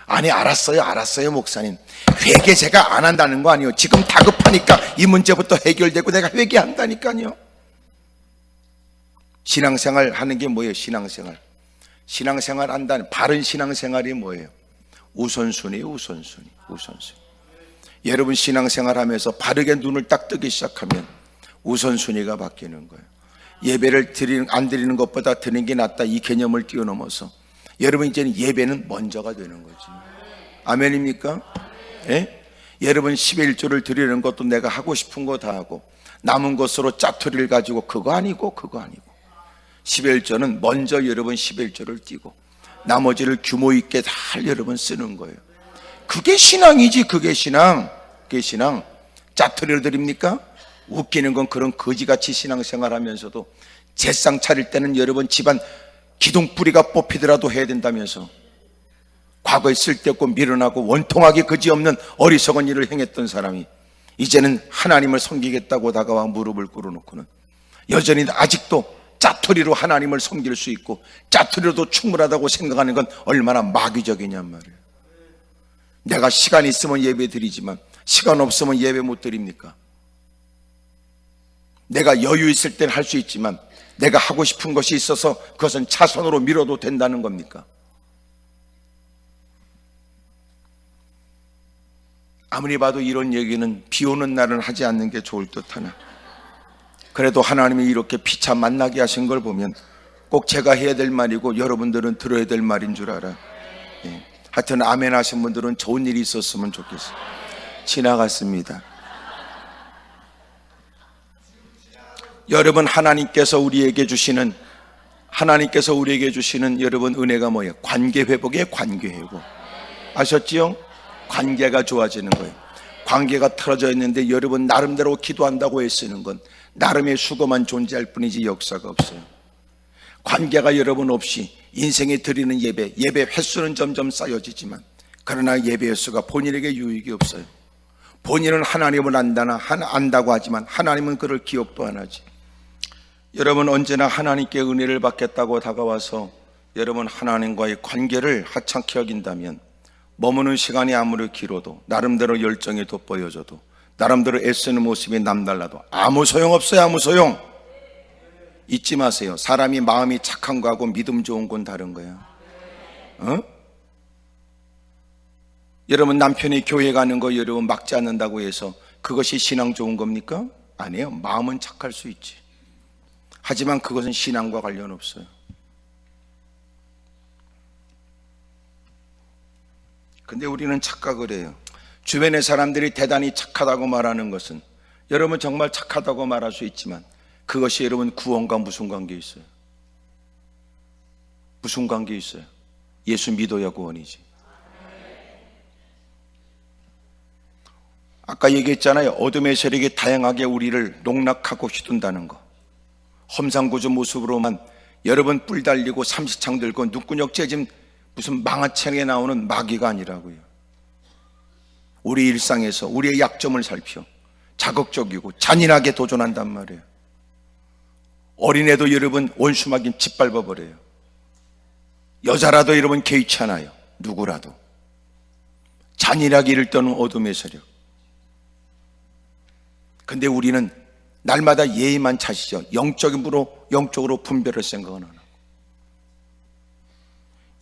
아니 알았어요 목사님, 회개 제가 안 한다는 거 아니에요. 지금 다급하니까 이 문제부터 해결되고 내가 회개한다니까요. 신앙생활 하는 게 뭐예요? 신앙생활 한다는 바른 신앙생활이 뭐예요? 우선순위예요. 우선순위. 여러분 신앙생활 하면서 바르게 눈을 딱 뜨기 시작하면 우선순위가 바뀌는 거예요. 예배를 안 드리는 것보다 드리는 게 낫다, 이 개념을 뛰어넘어서 여러분 이제는 예배는 먼저가 되는 거지. 아멘입니까? 예? 여러분 11조를 드리는 것도 내가 하고 싶은 거 다 하고 남은 것으로 짜투리를 가지고 그거 아니고 11조는 먼저 여러분 11조를 띄고 나머지를 규모 있게 다 여러분 쓰는 거예요. 그게 신앙이지. 그게 신앙. 짜투리를 드립니까? 웃기는 건 그런 거지같이 신앙생활 하면서도 제상 차릴 때는 여러분 집안 기둥뿌리가 뽑히더라도 해야 된다면서 과거에 쓸데없고 미련하고 원통하게 그지없는 어리석은 일을 행했던 사람이 이제는 하나님을 섬기겠다고 다가와 무릎을 꿇어놓고는 여전히 아직도 짜투리로 하나님을 섬길 수 있고 짜투리로도 충분하다고 생각하는 건 얼마나 마귀적이냔 말이에요. 내가 시간 있으면 예배 드리지만 시간 없으면 예배 못 드립니까? 내가 여유 있을 땐 할 수 있지만 내가 하고 싶은 것이 있어서 그것은 차선으로 밀어도 된다는 겁니까? 아무리 봐도 이런 얘기는 비 오는 날은 하지 않는 게 좋을 듯하나, 그래도 하나님이 이렇게 피차 만나게 하신 걸 보면 꼭 제가 해야 될 말이고 여러분들은 들어야 될 말인 줄 알아. 예. 하여튼 아멘 하신 분들은 좋은 일이 있었으면 좋겠어요. 지나갔습니다. 여러분 하나님께서 우리에게 주시는 여러분 은혜가 뭐예요? 관계 회복의 관계 회복. 아셨지요? 관계가 좋아지는 거예요. 관계가 틀어져 있는데 여러분 나름대로 기도한다고 애쓰는 건 나름의 수고만 존재할 뿐이지 역사가 없어요. 관계가 여러분 없이 인생에 드리는 예배 횟수는 점점 쌓여지지만 그러나 예배 횟수가 본인에게 유익이 없어요. 본인은 하나님을 안다고 하지만 하나님은 그를 기억도 안 하지. 여러분 언제나 하나님께 은혜를 받겠다고 다가와서 여러분 하나님과의 관계를 하찮게 여긴다면 머무는 시간이 아무리 길어도 나름대로 열정이 돋보여져도 나름대로 애쓰는 모습이 남달라도 아무 소용없어요. 아무 소용. 잊지 마세요. 사람이 마음이 착한 거하고 믿음 좋은 건 다른 거예요. 여러분, 남편이 교회 가는 거 여러분 막지 않는다고 해서 그것이 신앙 좋은 겁니까? 아니에요. 마음은 착할 수 있지. 하지만 그것은 신앙과 관련 없어요. 근데 우리는 착각을 해요. 주변의 사람들이 대단히 착하다고 말하는 것은 여러분 정말 착하다고 말할 수 있지만 그것이 여러분 구원과 무슨 관계 있어요? 무슨 관계 있어요? 예수 믿어야 구원이지. 아까 얘기했잖아요. 어둠의 세력이 다양하게 우리를 농락하고 휘둔다는 거. 험상궂은 모습으로만 여러분 뿔 달리고 삼시창 들고 눈구녕 째진 무슨 망아청에 나오는 마귀가 아니라고요. 우리 일상에서 우리의 약점을 살펴 자극적이고 잔인하게 도전한단 말이에요. 어린애도 여러분 원수막인 짓밟아 버려요. 여자라도 여러분 개의치 않아요. 누구라도 잔인하게 이를 떠는 어둠의 세력. 근데 우리는 날마다 예의만 차시죠. 영적으로 분별할 생각은 안 하고.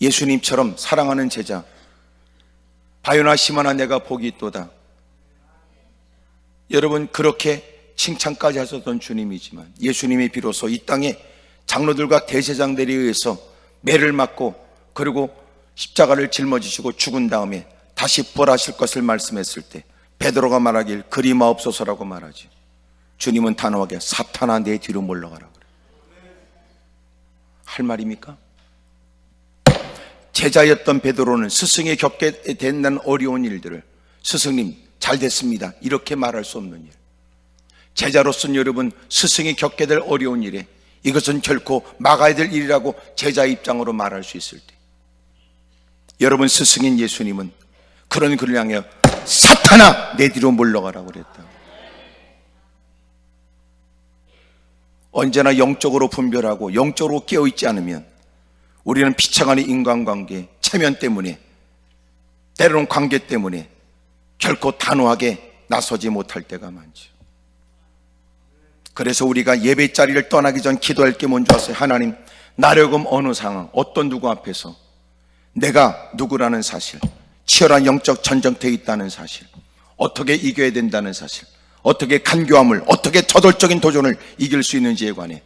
예수님처럼 사랑하는 제자, 바요나 시모나 내가 복이 있도다. 여러분 그렇게 칭찬까지 하셨던 주님이지만 예수님이 비로소 이 땅에 장로들과 대제장들에 의해서 매를 맞고 그리고 십자가를 짊어지시고 죽은 다음에 다시 부활하실 것을 말씀했을 때 베드로가 말하길 그리 마옵소서라고 말하지. 주님은 단호하게 사탄아 내 뒤로 물러가라 그래요. 할 말입니까? 제자였던 베드로는 스승이 겪게 된다는 어려운 일들을 스승님 잘 됐습니다 이렇게 말할 수 없는 일. 제자로서는 여러분 스승이 겪게 될 어려운 일에 이것은 결코 막아야 될 일이라고 제자의 입장으로 말할 수 있을 때 여러분 스승인 예수님은 그런 그를 향해 사탄아 내 뒤로 물러가라고 그랬다. 언제나 영적으로 분별하고 영적으로 깨어있지 않으면 우리는 비참한 인간관계, 체면 때문에 때로는 관계 때문에 결코 단호하게 나서지 못할 때가 많죠. 그래서 우리가 예배 자리를 떠나기 전 기도할 게 뭔지 아세요? 하나님, 나려금 어느 상황, 어떤 누구 앞에서 내가 누구라는 사실, 치열한 영적 전쟁터에 있다는 사실, 어떻게 이겨야 된다는 사실, 어떻게 간교함을, 어떻게 저돌적인 도전을 이길 수 있는지에 관해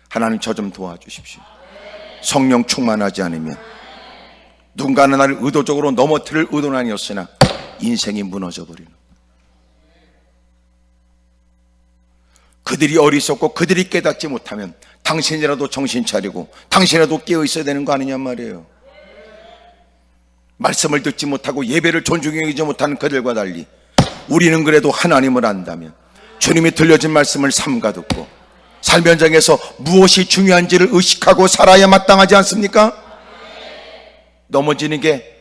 하나님 저 좀 도와주십시오. 성령 충만하지 않으면 누군가는 나를 의도적으로 넘어뜨릴 의도는 아니었으나 인생이 무너져버리는, 그들이 어리석고 그들이 깨닫지 못하면 당신이라도 정신 차리고 당신이라도 깨어 있어야 되는 거 아니냔 말이에요. 말씀을 듣지 못하고 예배를 존중히 여기지 못하는 그들과 달리 우리는 그래도 하나님을 안다면 주님이 들려진 말씀을 삼가 듣고 삶 현장에서 무엇이 중요한지를 의식하고 살아야 마땅하지 않습니까? 넘어지는 게,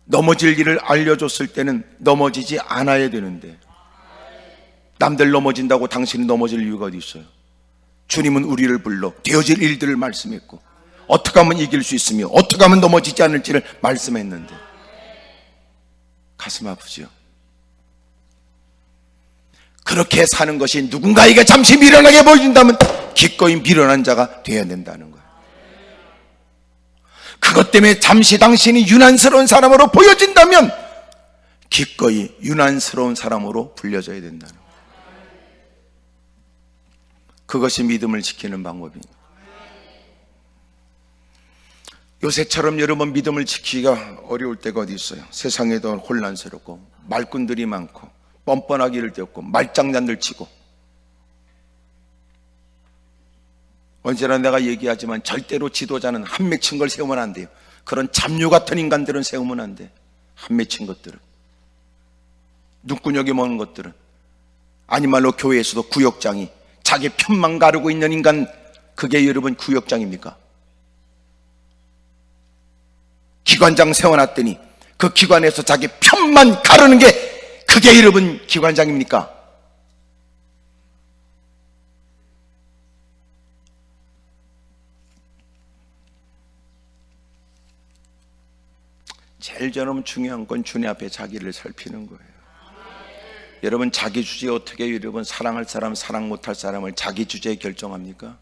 넘어질 일을 알려줬을 때는 넘어지지 않아야 되는데 남들 넘어진다고 당신이 넘어질 이유가 어디 있어요? 주님은 우리를 불러 되어질 일들을 말씀했고 어떻게 하면 이길 수 있으며 어떻게 하면 넘어지지 않을지를 말씀했는데 가슴 아프죠. 그렇게 사는 것이 누군가에게 잠시 미련하게 보인다면 기꺼이 미련한 자가 되어야 된다는 거예요. 그것 때문에 잠시 당신이 유난스러운 사람으로 보여진다면 기꺼이 유난스러운 사람으로 불려져야 된다는 거예요. 그것이 믿음을 지키는 방법입니다. 요새처럼 여러분 믿음을 지키기가 어려울 때가 어디 있어요? 세상에도 혼란스럽고 말꾼들이 많고 뻔뻔하게 일을 떼었고 말장난들 치고, 언제나 내가 얘기하지만 절대로 지도자는 한 맺힌 걸 세우면 안 돼요. 그런 잡류 같은 인간들은 세우면 안 돼. 한 맺힌 것들은, 눈구녕이 먼 것들은, 아니말로 교회에서도 구역장이 자기 편만 가르고 있는 인간, 그게 여러분 구역장입니까? 기관장 세워놨더니 그 기관에서 자기 편만 가르는 게 그게 여러분 기관장입니까? 제일 여러분 중요한 건 주님 앞에 자기를 살피는 거예요. 여러분 자기 주제에 어떻게 여러분 사랑할 사람, 사랑 못할 사람을 자기 주제에 결정합니까?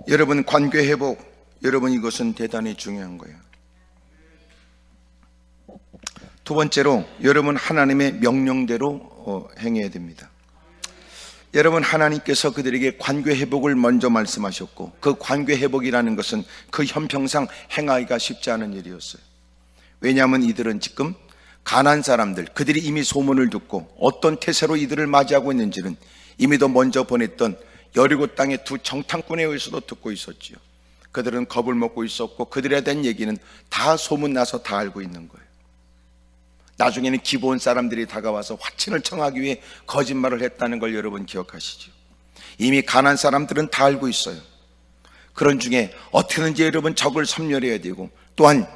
여러분 관계 회복, 여러분 이것은 대단히 중요한 거예요. 두 번째로 여러분 하나님의 명령대로 행해야 됩니다. 여러분 하나님께서 그들에게 관계 회복을 먼저 말씀하셨고 그 관계 회복이라는 것은 그 형평상 행하기가 쉽지 않은 일이었어요. 왜냐하면 이들은 지금 가나안 사람들, 그들이 이미 소문을 듣고 어떤 태세로 이들을 맞이하고 있는지는 이미 더 먼저 보냈던 여리고 땅의 두 정탐꾼에 의해서도 듣고 있었지요. 그들은 겁을 먹고 있었고 그들에 대한 얘기는 다 소문나서 다 알고 있는 거예요. 나중에는 기브온 사람들이 다가와서 화친을 청하기 위해 거짓말을 했다는 걸 여러분 기억하시죠? 이미 가나안 사람들은 다 알고 있어요. 그런 중에 어떻게든지 여러분 적을 섬멸해야 되고 또한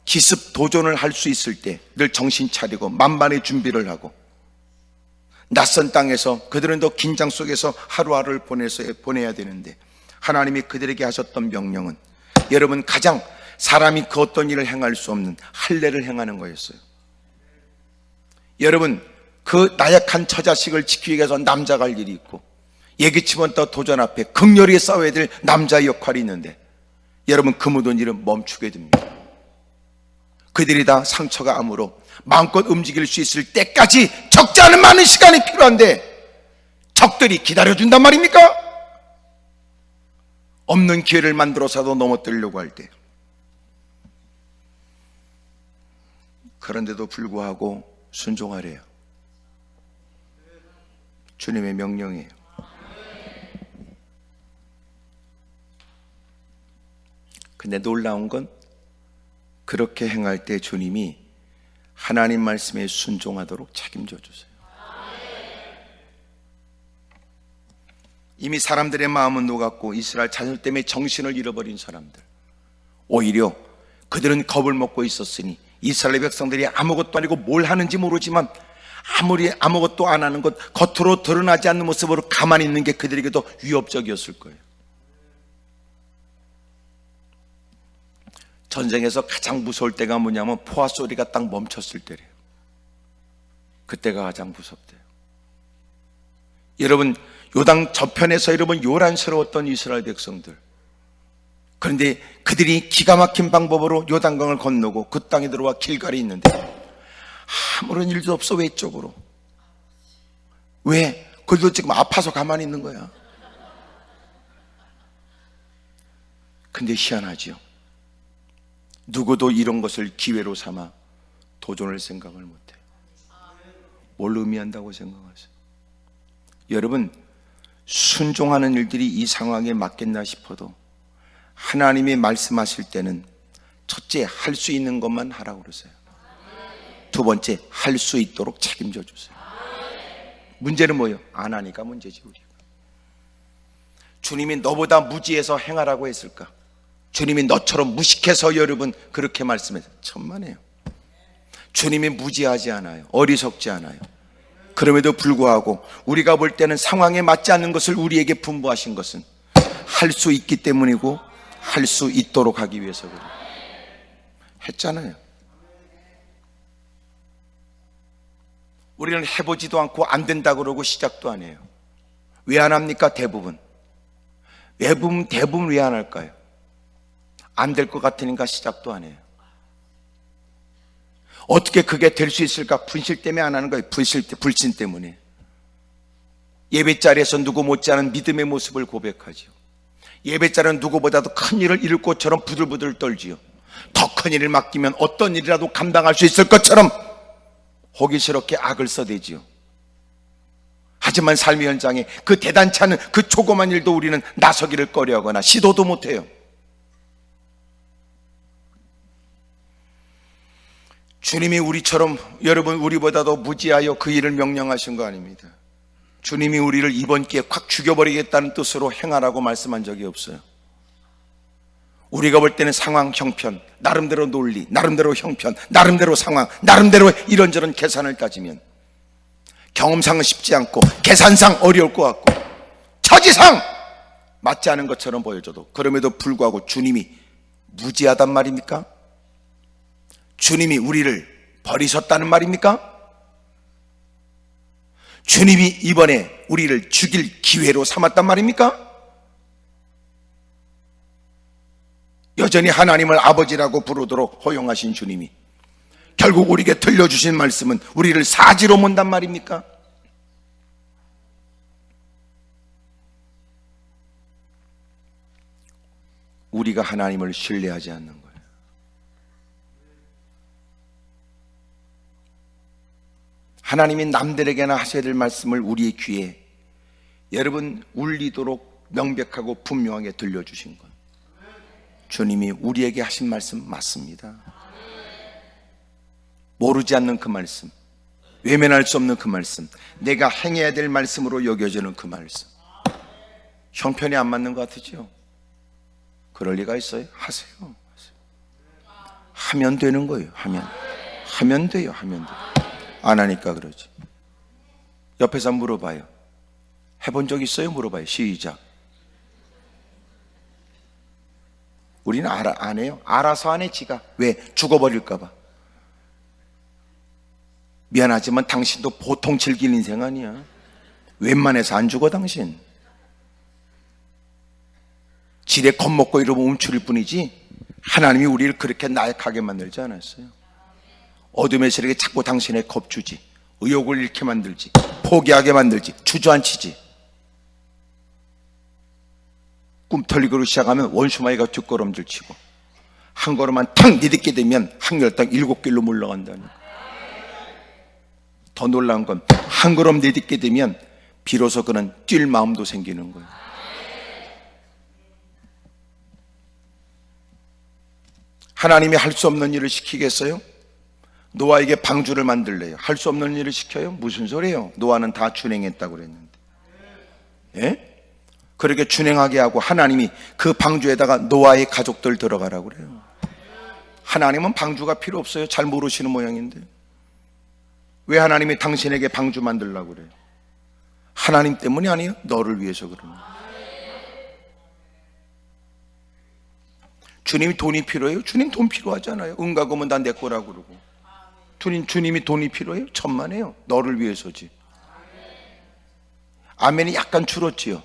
기습 도전을 할 수 있을 때 늘 정신 차리고 만반의 준비를 하고 낯선 땅에서 그들은 더 긴장 속에서 하루하루를 보내야 되는데 하나님이 그들에게 하셨던 명령은 여러분 가장 사람이 그 어떤 일을 행할 수 없는 할례를 행하는 거였어요. 여러분 그 나약한 처자식을 지키기 위해서 남자가 할 일이 있고 예기치 못한 도전 앞에 극렬히 싸워야 될 남자의 역할이 있는데 여러분 그 모든 일은 멈추게 됩니다. 그들이 다 상처가 암으로 마음껏 움직일 수 있을 때까지 적지 않은 많은 시간이 필요한데 적들이 기다려준단 말입니까? 없는 기회를 만들어서도 넘어뜨리려고 할 때, 그런데도 불구하고 순종하래요. 주님의 명령이에요. 근데 놀라운 건 그렇게 행할 때 주님이 하나님 말씀에 순종하도록 책임져 주세요. 이미 사람들의 마음은 녹았고 이스라엘 자녀 때문에 정신을 잃어버린 사람들, 오히려 그들은 겁을 먹고 있었으니 이스라엘 백성들이 아무것도 아니고 뭘 하는지 모르지만 아무리 아무것도 안 하는 것, 겉으로 드러나지 않는 모습으로 가만히 있는 게 그들에게도 위협적이었을 거예요. 전쟁에서 가장 무서울 때가 뭐냐면 포화 소리가 딱 멈췄을 때래요. 그때가 가장 무섭대요. 여러분 요당 저편에서 여러분 요란스러웠던 이스라엘 백성들, 그런데 그들이 기가 막힌 방법으로 요단강을 건너고 그 땅에 들어와 길갈이 있는데 아무런 일도 없어. 외적으로 왜? 그들도 지금 아파서 가만히 있는 거야. 근데 희한하지요. 누구도 이런 것을 기회로 삼아 도전을 생각을 못해요. 뭘 의미한다고 생각하세요? 여러분 순종하는 일들이 이 상황에 맞겠나 싶어도 하나님이 말씀하실 때는 첫째 할 수 있는 것만 하라고 그러세요. 두 번째 할 수 있도록 책임져 주세요. 문제는 뭐예요? 안 하니까 문제지. 우리가 주님이 너보다 무지해서 행하라고 했을까? 주님이 너처럼 무식해서 여러분 그렇게 말씀해서 천만에요. 주님이 무지하지 않아요. 어리석지 않아요. 그럼에도 불구하고 우리가 볼 때는 상황에 맞지 않는 것을 우리에게 분부하신 것은 할 수 있기 때문이고 할 수 있도록 하기 위해서 그래요. 했잖아요. 우리는 해보지도 않고 안 된다 그러고 시작도 안 해요. 왜 안 합니까? 대부분 왜 안 할까요? 안 될 것 같으니까 시작도 안 해요. 어떻게 그게 될 수 있을까? 분실 때문에 안 하는 거예요. 불신 때문에. 예배 자리에서 누구 못지않은 믿음의 모습을 고백하지요. 예배 자리는 누구보다도 큰 일을 이룰 것처럼 부들부들 떨지요. 더 큰 일을 맡기면 어떤 일이라도 감당할 수 있을 것처럼 호기스럽게 악을 써대지요. 하지만 삶의 현장에 그 대단치 않은 그 조그만 일도 우리는 나서기를 꺼려하거나 시도도 못해요. 주님이 우리처럼 여러분 우리보다도 무지하여 그 일을 명령하신 거 아닙니다. 주님이 우리를 이번 기회에 콱 죽여버리겠다는 뜻으로 행하라고 말씀한 적이 없어요. 우리가 볼 때는 상황, 형편, 나름대로 논리, 나름대로 형편, 나름대로 상황, 나름대로 이런저런 계산을 따지면 경험상은 쉽지 않고 계산상 어려울 것 같고 처지상 맞지 않은 것처럼 보여져도 그럼에도 불구하고 주님이 무지하단 말입니까? 주님이 우리를 버리셨다는 말입니까? 주님이 이번에 우리를 죽일 기회로 삼았단 말입니까? 여전히 하나님을 아버지라고 부르도록 허용하신 주님이 결국 우리에게 들려주신 말씀은 우리를 사지로 본단 말입니까? 우리가 하나님을 신뢰하지 않는 거예요. 하나님이 남들에게나 하셔야 될 말씀을 우리의 귀에 여러분 울리도록 명백하고 분명하게 들려주신 것. 주님이 우리에게 하신 말씀 맞습니다. 모르지 않는 그 말씀, 외면할 수 없는 그 말씀, 내가 행해야 될 말씀으로 여겨지는 그 말씀. 형편이 안 맞는 것 같으죠? 그럴 리가 있어요? 하세요. 하면 되는 거예요. 하면 돼요. 안 하니까 그러지. 옆에서 물어봐요. 해본 적 있어요? 물어봐요. 시작. 우리는 안 해요. 알아서 안 해, 지가. 왜? 죽어버릴까봐. 미안하지만 당신도 보통 즐길 인생 아니야. 웬만해서 안 죽어, 당신. 지레 겁먹고 이러면 움츠릴 뿐이지 하나님이 우리를 그렇게 나약하게 만들지 않았어요. 어둠의 세력에 자꾸 당신의 겁주지, 의욕을 잃게 만들지, 포기하게 만들지, 주저앉히지. 꿈틀리기로 시작하면 원수마이가 뒷걸음질 치고 한 걸음만 탁 내딛게 되면 항렬당 7길로 물러간다는 거예요. 더 놀라운 건 한 걸음 내딛게 되면 비로소 그는 뛸 마음도 생기는 거예요. 하나님이 할 수 없는 일을 시키겠어요? 노아에게 방주를 만들래요. 할 수 없는 일을 시켜요? 무슨 소리예요? 노아는 다 준행했다고 그랬는데. 예? 그렇게 준행하게 하고 하나님이 그 방주에다가 노아의 가족들 들어가라고 그래요. 하나님은 방주가 필요 없어요. 잘 모르시는 모양인데. 왜 하나님이 당신에게 방주 만들려고 그래요? 하나님 때문이 아니에요. 너를 위해서 그러는 거예요. 주님이 돈이 필요해요? 주님 돈 필요하잖아요. 은과 금은 다 내 거라고 그러고. 주님이 돈이 필요해요? 천만에요. 너를 위해서지. 아멘이 약간 줄었지요.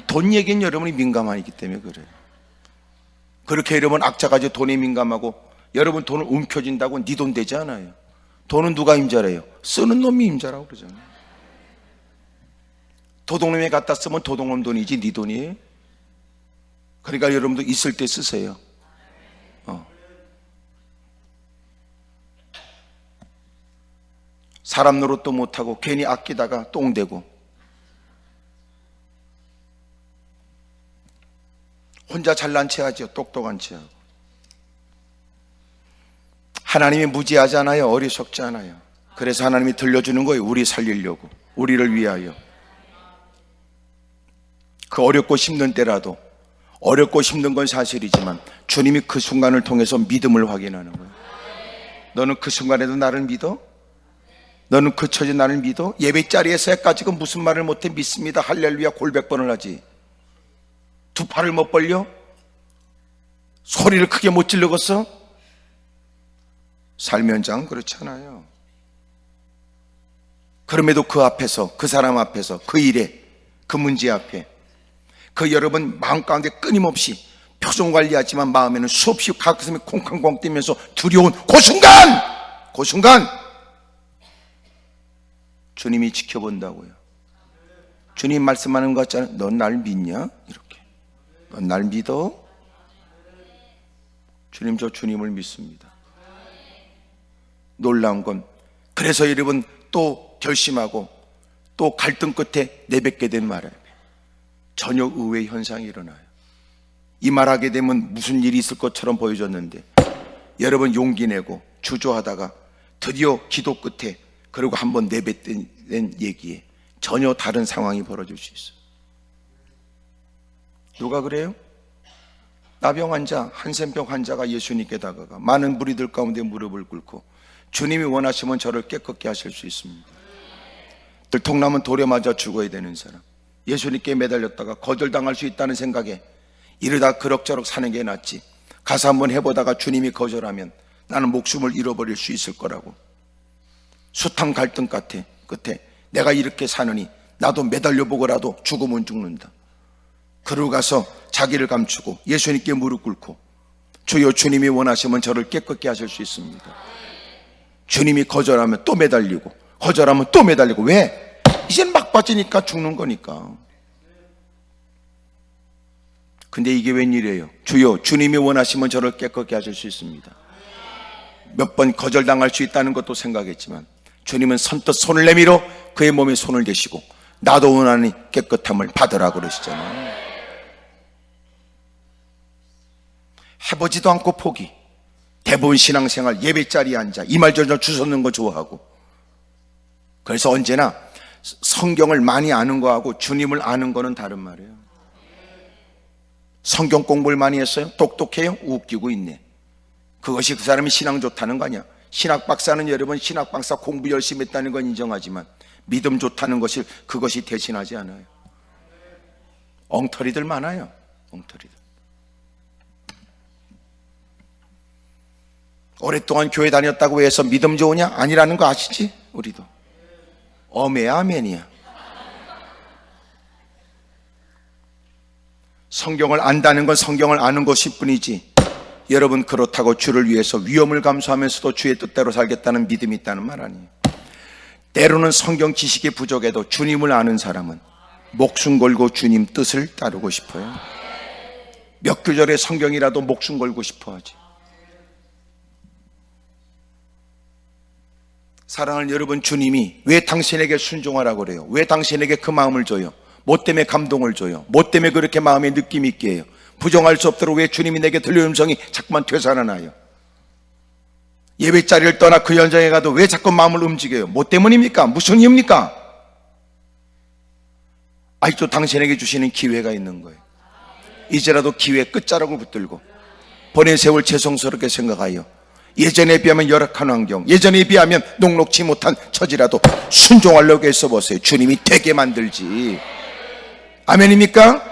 돈 얘기는 여러분이 민감하기 때문에 그래요. 그렇게 여러분 악자가지 돈에 민감하고 여러분 돈을 움켜쥔다고 네 돈 되지 않아요. 돈은 누가 임자래요? 쓰는 놈이 임자라고 그러잖아요. 도둑놈에 갖다 쓰면 도둑놈 돈이지 네 돈이에요? 그러니까 여러분도 있을 때 쓰세요. 사람 노릇도 못하고 괜히 아끼다가 똥되고 혼자 잘난 체 하죠. 똑똑한 체 하고. 하나님이 무지하지 않아요. 어리석지 않아요. 그래서 하나님이 들려주는 거예요. 우리 살리려고, 우리를 위하여. 그 어렵고 힘든 때라도, 어렵고 힘든 건 사실이지만 주님이 그 순간을 통해서 믿음을 확인하는 거예요. 너는 그 순간에도 나를 믿어? 너는 그 처지 나를 믿어? 예배 자리에서까지 무슨 말을 못해? 믿습니다. 할렐루야 골백 번을 하지. 두 팔을 못 벌려? 소리를 크게 못 질르겠어? 삶의 현장은 그렇지 않아요. 그럼에도 그 앞에서, 그 사람 앞에서, 그 일에, 그 문제 앞에, 그 여러분 마음 가운데 끊임없이 표정 관리하지만 마음에는 수없이 가슴이 콩콩콩 뛰면서 두려운 그 순간 주님이 지켜본다고요. 주님 말씀하는 것 같잖아요. 넌 날 믿냐? 이렇게. 넌 날 믿어? 주님, 저 주님을 믿습니다. 놀라운 건 그래서 여러분 또 결심하고 또 갈등 끝에 내뱉게 된 말이에요. 전혀 의외의 현상이 일어나요. 이 말하게 되면 무슨 일이 있을 것처럼 보여졌는데 여러분 용기 내고 주저하다가 드디어 기도 끝에 그리고 한번 내뱉는 얘기에 전혀 다른 상황이 벌어질 수 있어요. 누가 그래요? 나병 환자, 한센병 환자가 예수님께 다가가 많은 무리들 가운데 무릎을 꿇고 주님이 원하시면 저를 깨끗게 하실 수 있습니다. 들통나면 돌에 맞아 죽어야 되는 사람, 예수님께 매달렸다가 거절당할 수 있다는 생각에 이러다 그럭저럭 사는 게 낫지, 가서 한번 해보다가 주님이 거절하면 나는 목숨을 잃어버릴 수 있을 거라고. 숱한 갈등 끝에 내가 이렇게 사느니 나도 매달려보고라도 죽으면 죽는다. 그러고 가서 자기를 감추고 예수님께 무릎 꿇고, 주여, 주님이 원하시면 저를 깨끗게 하실 수 있습니다. 주님이 거절하면 또 매달리고, 거절하면 또 매달리고. 왜? 이젠 막 빠지니까 죽는 거니까. 근데 이게 웬일이에요? 주여, 주님이 원하시면 저를 깨끗게 하실 수 있습니다. 몇 번 거절당할 수 있다는 것도 생각했지만 주님은 선뜻 손을 내밀어 그의 몸에 손을 대시고 나도 원하니 깨끗함을 받으라 그러시잖아요. 해보지도 않고 포기. 대부분 신앙생활 예배 자리에 앉아 이말저말 주워놓는 거 좋아하고. 그래서 언제나 성경을 많이 아는 거하고 주님을 아는 거는 다른 말이에요. 성경 공부를 많이 했어요? 똑똑해요? 웃기고 있네. 그것이 그 사람이 신앙 좋다는 거 아니야. 신학 박사는 여러분 신학 박사 공부 열심히 했다는 건 인정하지만 믿음 좋다는 것이 그것이 대신하지 않아요. 엉터리들 많아요. 엉터리들. 오랫동안 교회 다녔다고 해서 믿음 좋으냐? 아니라는 거 아시지? 우리도 어메야 아멘이야. 성경을 안다는 건 성경을 아는 것일 뿐이지, 여러분 그렇다고 주를 위해서 위험을 감수하면서도 주의 뜻대로 살겠다는 믿음이 있다는 말 아니에요. 때로는 성경 지식이 부족해도 주님을 아는 사람은 목숨 걸고 주님 뜻을 따르고 싶어요. 몇 구절의 성경이라도 목숨 걸고 싶어 하지. 사랑하는 여러분, 주님이 왜 당신에게 순종하라고 그래요? 왜 당신에게 그 마음을 줘요? 뭐 때문에 감동을 줘요? 뭐 때문에 그렇게 마음에 느낌이 있게 해요? 부정할 수 없도록 왜 주님이 내게 들려온 음성이 자꾸만 되살아나요? 예배 자리를 떠나 그 현장에 가도 왜 자꾸 마음을 움직여요? 뭐 때문입니까? 무슨 이유입니까? 아직도 당신에게 주시는 기회가 있는 거예요. 이제라도 기회 끝자락을 붙들고 보내세울 죄송스럽게 생각하여 예전에 비하면 열악한 환경, 예전에 비하면 녹록지 못한 처지라도 순종하려고 애써 보세요. 주님이 되게 만들지. 아멘입니까?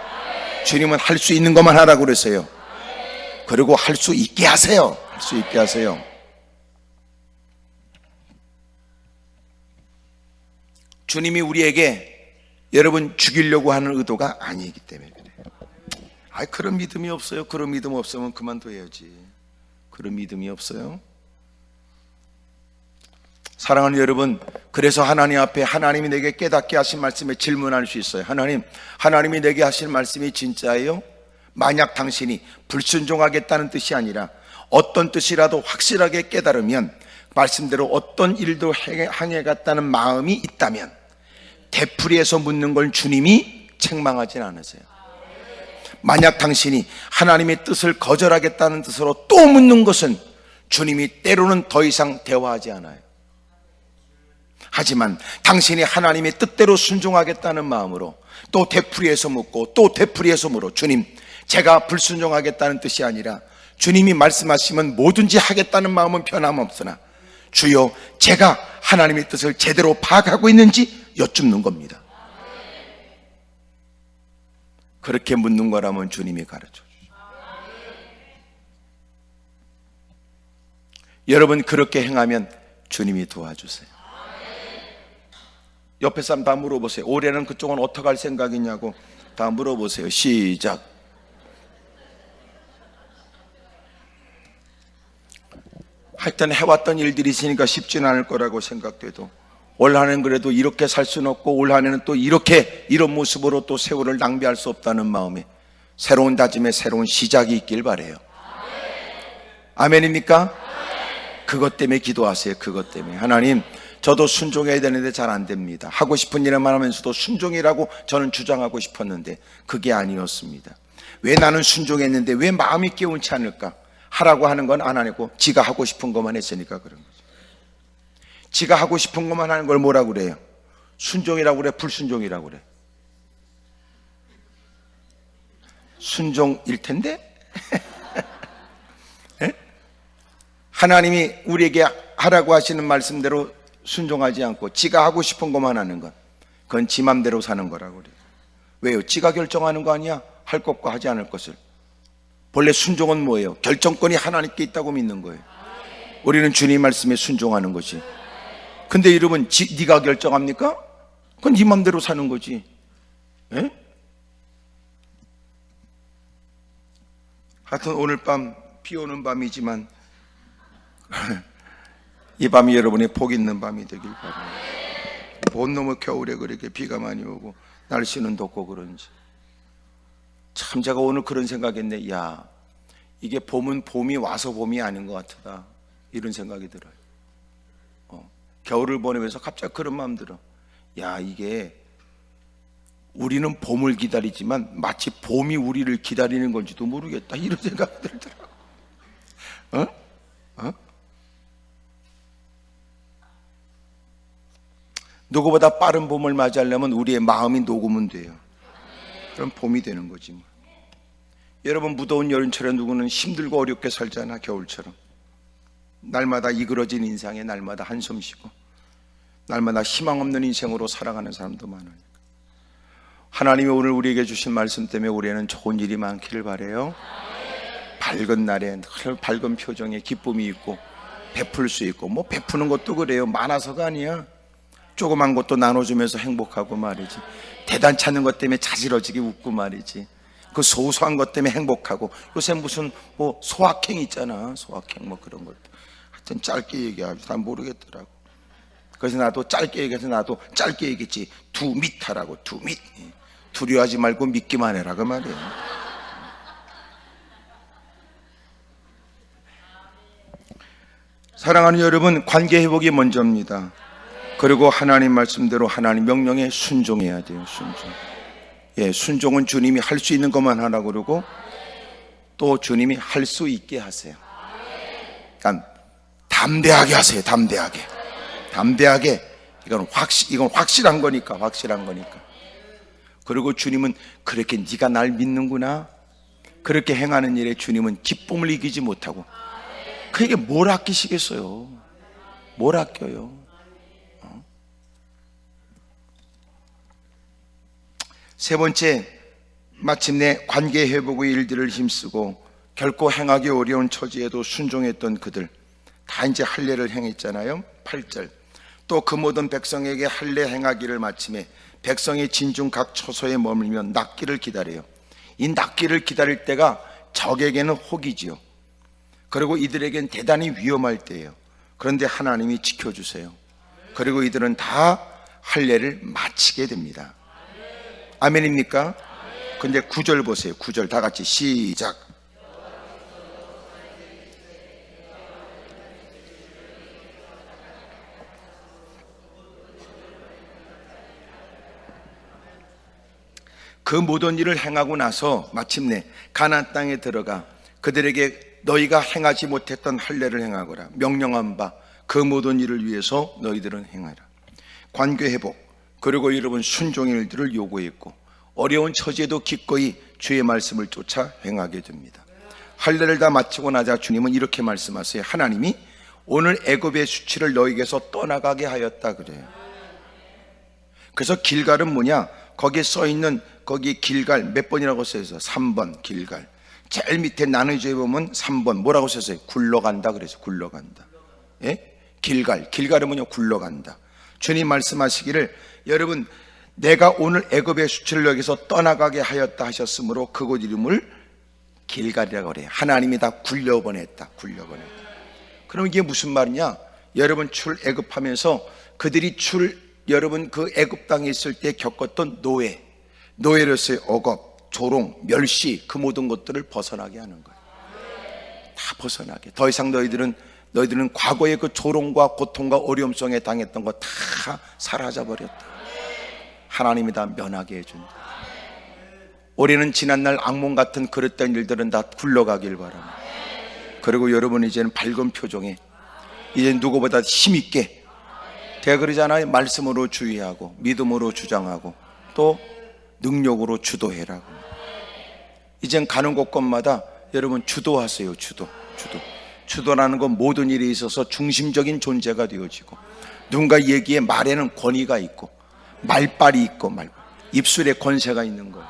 주님은 할 수 있는 것만 하라고 그랬어요. 그리고 할 수 있게 하세요. 할 수 있게 하세요. 주님이 우리에게 여러분 죽이려고 하는 의도가 아니기 때문에 그래요. 그런 믿음이 없어요. 그런 믿음 없으면 그만둬야지. 그런 믿음이 없어요. 사랑하는 여러분, 그래서 하나님 앞에 하나님이 내게 깨닫게 하신 말씀에 질문할 수 있어요. 하나님이 내게 하신 말씀이 진짜예요? 만약 당신이 불순종하겠다는 뜻이 아니라 어떤 뜻이라도 확실하게 깨달으면 말씀대로 어떤 일도 행해갔다는 마음이 있다면 되풀이해서 묻는 걸 주님이 책망하진 않으세요. 만약 당신이 하나님의 뜻을 거절하겠다는 뜻으로 또 묻는 것은 주님이 때로는 더 이상 대화하지 않아요. 하지만 당신이 하나님의 뜻대로 순종하겠다는 마음으로 또 되풀이해서 묻고 또 되풀이해서 물어, 주님, 제가 불순종하겠다는 뜻이 아니라 주님이 말씀하시면 뭐든지 하겠다는 마음은 변함없으나 주여, 제가 하나님의 뜻을 제대로 파악하고 있는지 여쭙는 겁니다. 그렇게 묻는 거라면 주님이 가르쳐 주죠. 여러분 그렇게 행하면 주님이 도와주세요. 옆에 사람 다 물어보세요. 올해는 그쪽은 어떻게 할 생각이냐고 다 물어보세요. 시작. 하여튼 해왔던 일들이 있으니까 쉽지는 않을 거라고 생각돼도 올 한해는 그래도 이렇게 살 수는 없고 올 한해는 또 이런 모습으로 또 세월을 낭비할 수 없다는 마음에 새로운 다짐에 새로운 시작이 있길 바라요. 아멘입니까? 그것 때문에 기도하세요. 그것 때문에. 하나님, 저도 순종해야 되는데 잘 안 됩니다. 하고 싶은 일만 하면서도 순종이라고 저는 주장하고 싶었는데 그게 아니었습니다. 왜 나는 순종했는데 왜 마음이 깨운치 않을까? 하라고 하는 건 안 하고 지가 하고 싶은 것만 했으니까 그런 거죠. 지가 하고 싶은 것만 하는 걸 뭐라고 그래요? 순종이라고 그래? 불순종이라고 그래? 순종일 텐데? 네? 하나님이 우리에게 하라고 하시는 말씀대로 순종하지 않고 지가 하고 싶은 것만 하는 것, 그건 지 맘대로 사는 거라고 그래요. 왜요? 지가 결정하는 거 아니야? 할 것과 하지 않을 것을. 본래 순종은 뭐예요? 결정권이 하나님께 있다고 믿는 거예요. 우리는 주님 말씀에 순종하는 거지. 근데 여러분, 네가 결정합니까? 그건 네 맘대로 사는 거지. 에? 하여튼 오늘 밤 비 오는 밤이지만 이 밤이 여러분의 복 있는 밤이 되길 바랍니다. 못 넘어 겨울에 그렇게 비가 많이 오고 날씨는 덥고 그런지 참 제가 오늘 그런 생각했네. 야, 이게 봄은 봄이 와서 봄이 아닌 것 같다, 이런 생각이 들어요. 겨울을 보내면서 갑자기 그런 마음 들어. 야, 이게 우리는 봄을 기다리지만 마치 봄이 우리를 기다리는 건지도 모르겠다, 이런 생각이 들더라고. 누구보다 빠른 봄을 맞이하려면 우리의 마음이 녹으면 돼요. 그럼 봄이 되는 거지 뭐. 여러분, 무더운 여름철에 누구는 힘들고 어렵게 살잖아. 겨울처럼 날마다 이그러진 인상에 날마다 한숨 쉬고 날마다 희망 없는 인생으로 살아가는 사람도 많으니까 하나님이 오늘 우리에게 주신 말씀 때문에 올해는 좋은 일이 많기를 바라요. 밝은 날에 늘 밝은 표정에 기쁨이 있고 베풀 수 있고, 뭐 베푸는 것도 그래요. 많아서가 아니야. 조그만 것도 나눠주면서 행복하고 말이지. 대단 찾는 것 때문에 자지러지게 웃고 말이지. 그 소소한 것 때문에 행복하고. 요새 무슨 뭐 소확행 있잖아. 소확행 뭐 그런 것도. 하여튼 짧게 얘기하지. 난 모르겠더라고. 그래서 나도 짧게 얘기해서 나도 짧게 얘기했지. 두밋하라고. 두밋. 두려워하지 말고 믿기만 해라 그 말이야. 사랑하는 여러분, 관계 회복이 먼저입니다. 그리고 하나님 말씀대로 하나님 명령에 순종해야 돼요. 순종. 예, 순종은 주님이 할 수 있는 것만 하라고 그러고 또 주님이 할 수 있게 하세요. 그러니까 담대하게 하세요. 담대하게. 담대하게. 이건 확실한 거니까. 확실한 거니까. 그리고 주님은 그렇게 네가 날 믿는구나, 그렇게 행하는 일에 주님은 기쁨을 이기지 못하고 그에게 뭘 아끼시겠어요? 뭘 아껴요? 세 번째, 마침내 관계 회복의 일들을 힘쓰고 결코 행하기 어려운 처지에도 순종했던 그들 다 이제 할례를 행했잖아요. 8절. 또 그 모든 백성에게 할례 행하기를 마침에 백성의 진중 각 처소에 머물며 낫기를 기다려요. 이 낫기를 기다릴 때가 적에게는 혹이지요. 그리고 이들에겐 대단히 위험할 때예요. 그런데 하나님이 지켜주세요. 그리고 이들은 다 할례를 마치게 됩니다. 아멘입니까? 근데 9절 보세요. 9절 다 같이 시작. 그 모든 일을 행하고 나서 마침내 가나안 땅에 들어가 그들에게 너희가 행하지 못했던 할례를 행하거라. 명령한 바 그 모든 일을 위해서 너희들은 행하라. 관계 회복, 그리고 여러분 순종의 일들을 요구했고 어려운 처지에도 기꺼이 주의 말씀을 쫓아 행하게 됩니다. 할례를 다 마치고 나자 주님은 이렇게 말씀하세요. 하나님이 오늘 애굽의 수치를 너희에게서 떠나가게 하였다 그래요. 그래서 길갈은 뭐냐? 거기에 써있는 거기 길갈 몇 번이라고 써있어요? 3번 길갈. 제일 밑에 나누어져 보면 3번 뭐라고 써있어요? 굴러간다 그래서 굴러간다. 예? 길갈은 뭐냐? 굴러간다. 주님 말씀하시기를 여러분 내가 오늘 애굽의 수치를 여기서 떠나가게 하였다 하셨으므로 그곳 이름을 길갈이라고 그래요. 하나님이 다 굴려보냈다. 굴려보냈다. 그럼 이게 무슨 말이냐? 여러분 출애굽하면서 그들이 여러분 그 애굽 땅에 있을 때 겪었던 노예로서의 억압, 조롱, 멸시 그 모든 것들을 벗어나게 하는 거예요. 다 벗어나게. 더 이상 너희들은 과거의 그 조롱과 고통과 어려움 속에 당했던 거 다 사라져버렸다. 하나님이 다 면하게 해준다. 올해는 지난날 악몽 같은 그릇된 일들은 다 굴러가길 바랍니다. 그리고 여러분 이제는 밝은 표정에 이제 누구보다 힘있게 제가 그러잖아요. 말씀으로 주의하고 믿음으로 주장하고 또 능력으로 주도해라고. 이젠 가는 곳곳마다 여러분 주도하세요. 주도라는 건 모든 일에 있어서 중심적인 존재가 되어지고 누군가 얘기에 말에는 권위가 있고 말빨이 있고 입술에 권세가 있는 거예요.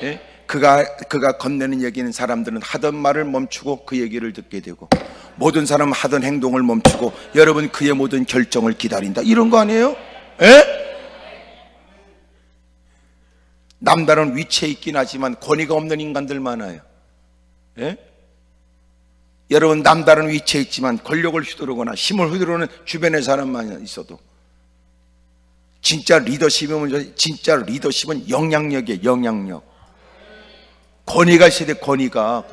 예? 그가 건네는 얘기는 사람들은 하던 말을 멈추고 그 얘기를 듣게 되고, 모든 사람은 하던 행동을 멈추고 여러분 그의 모든 결정을 기다린다, 이런 거 아니에요? 예? 남다른 위치에 있긴 하지만 권위가 없는 인간들 많아요. 예? 여러분 남다른 위치에 있지만 권력을 휘두르거나 힘을 휘두르는 주변의 사람만 있어도 진짜 리더십은 영향력이에요. 영향력. 권위가 있어야 돼. 권위가.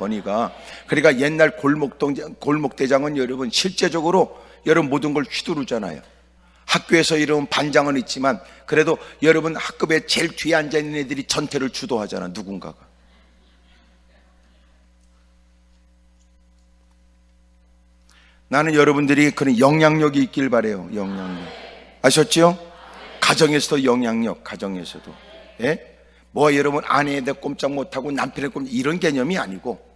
그러니까 옛날 골목대장은 여러분 실제적으로 여러분 모든 걸 휘두르잖아요. 학교에서 이런 반장은 있지만 그래도 여러분 학급에 제일 뒤에 앉아있는 애들이 전체를 주도하잖아, 누군가가. 나는 여러분들이 그런 영향력이 있길 바래요. 영향력. 아셨죠? 가정에서도 영향력, 가정에서도. 예? 뭐 여러분 아내에 대해 꼼짝 못하고 남편에 꼼짝, 이런 개념이 아니고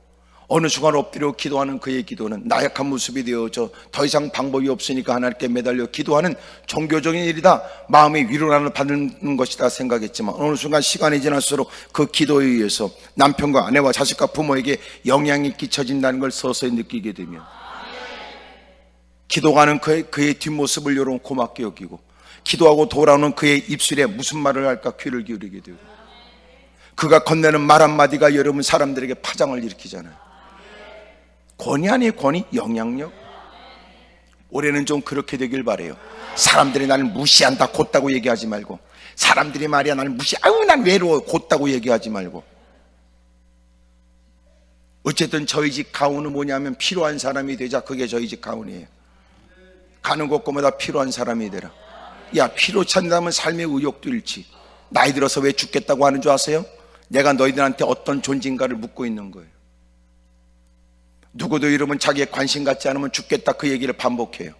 어느 순간 엎드려 기도하는 그의 기도는 나약한 모습이 되어져 더 이상 방법이 없으니까 하나님께 매달려 기도하는 종교적인 일이다, 마음의 위로를 받는 것이다 생각했지만 어느 순간 시간이 지날수록 그 기도에 의해서 남편과 아내와 자식과 부모에게 영향이 끼쳐진다는 걸 서서히 느끼게 되면 기도하는 그의 뒷모습을 여러분 고맙게 여기고 기도하고 돌아오는 그의 입술에 무슨 말을 할까 귀를 기울이게 되고 그가 건네는 말 한마디가 여러분 사람들에게 파장을 일으키잖아요. 권위 아니에요? 권위? 영향력? 올해는 좀 그렇게 되길 바래요. 사람들이 나를 무시한다 곧다고 얘기하지 말고, 사람들이 말이야 나를 아유 난 외로워 곧다고 얘기하지 말고, 어쨌든 저희 집 가훈은 뭐냐면 필요한 사람이 되자. 그게 저희 집 가훈이에요. 가는 곳마다 필요한 사람이 되라. 야, 필요 찾는다면 삶의 의욕도 잃지. 나이 들어서 왜 죽겠다고 하는 줄 아세요? 내가 너희들한테 어떤 존재인가를 묻고 있는 거예요. 누구도 여러분 자기의 관심 갖지 않으면 죽겠다 그 얘기를 반복해요.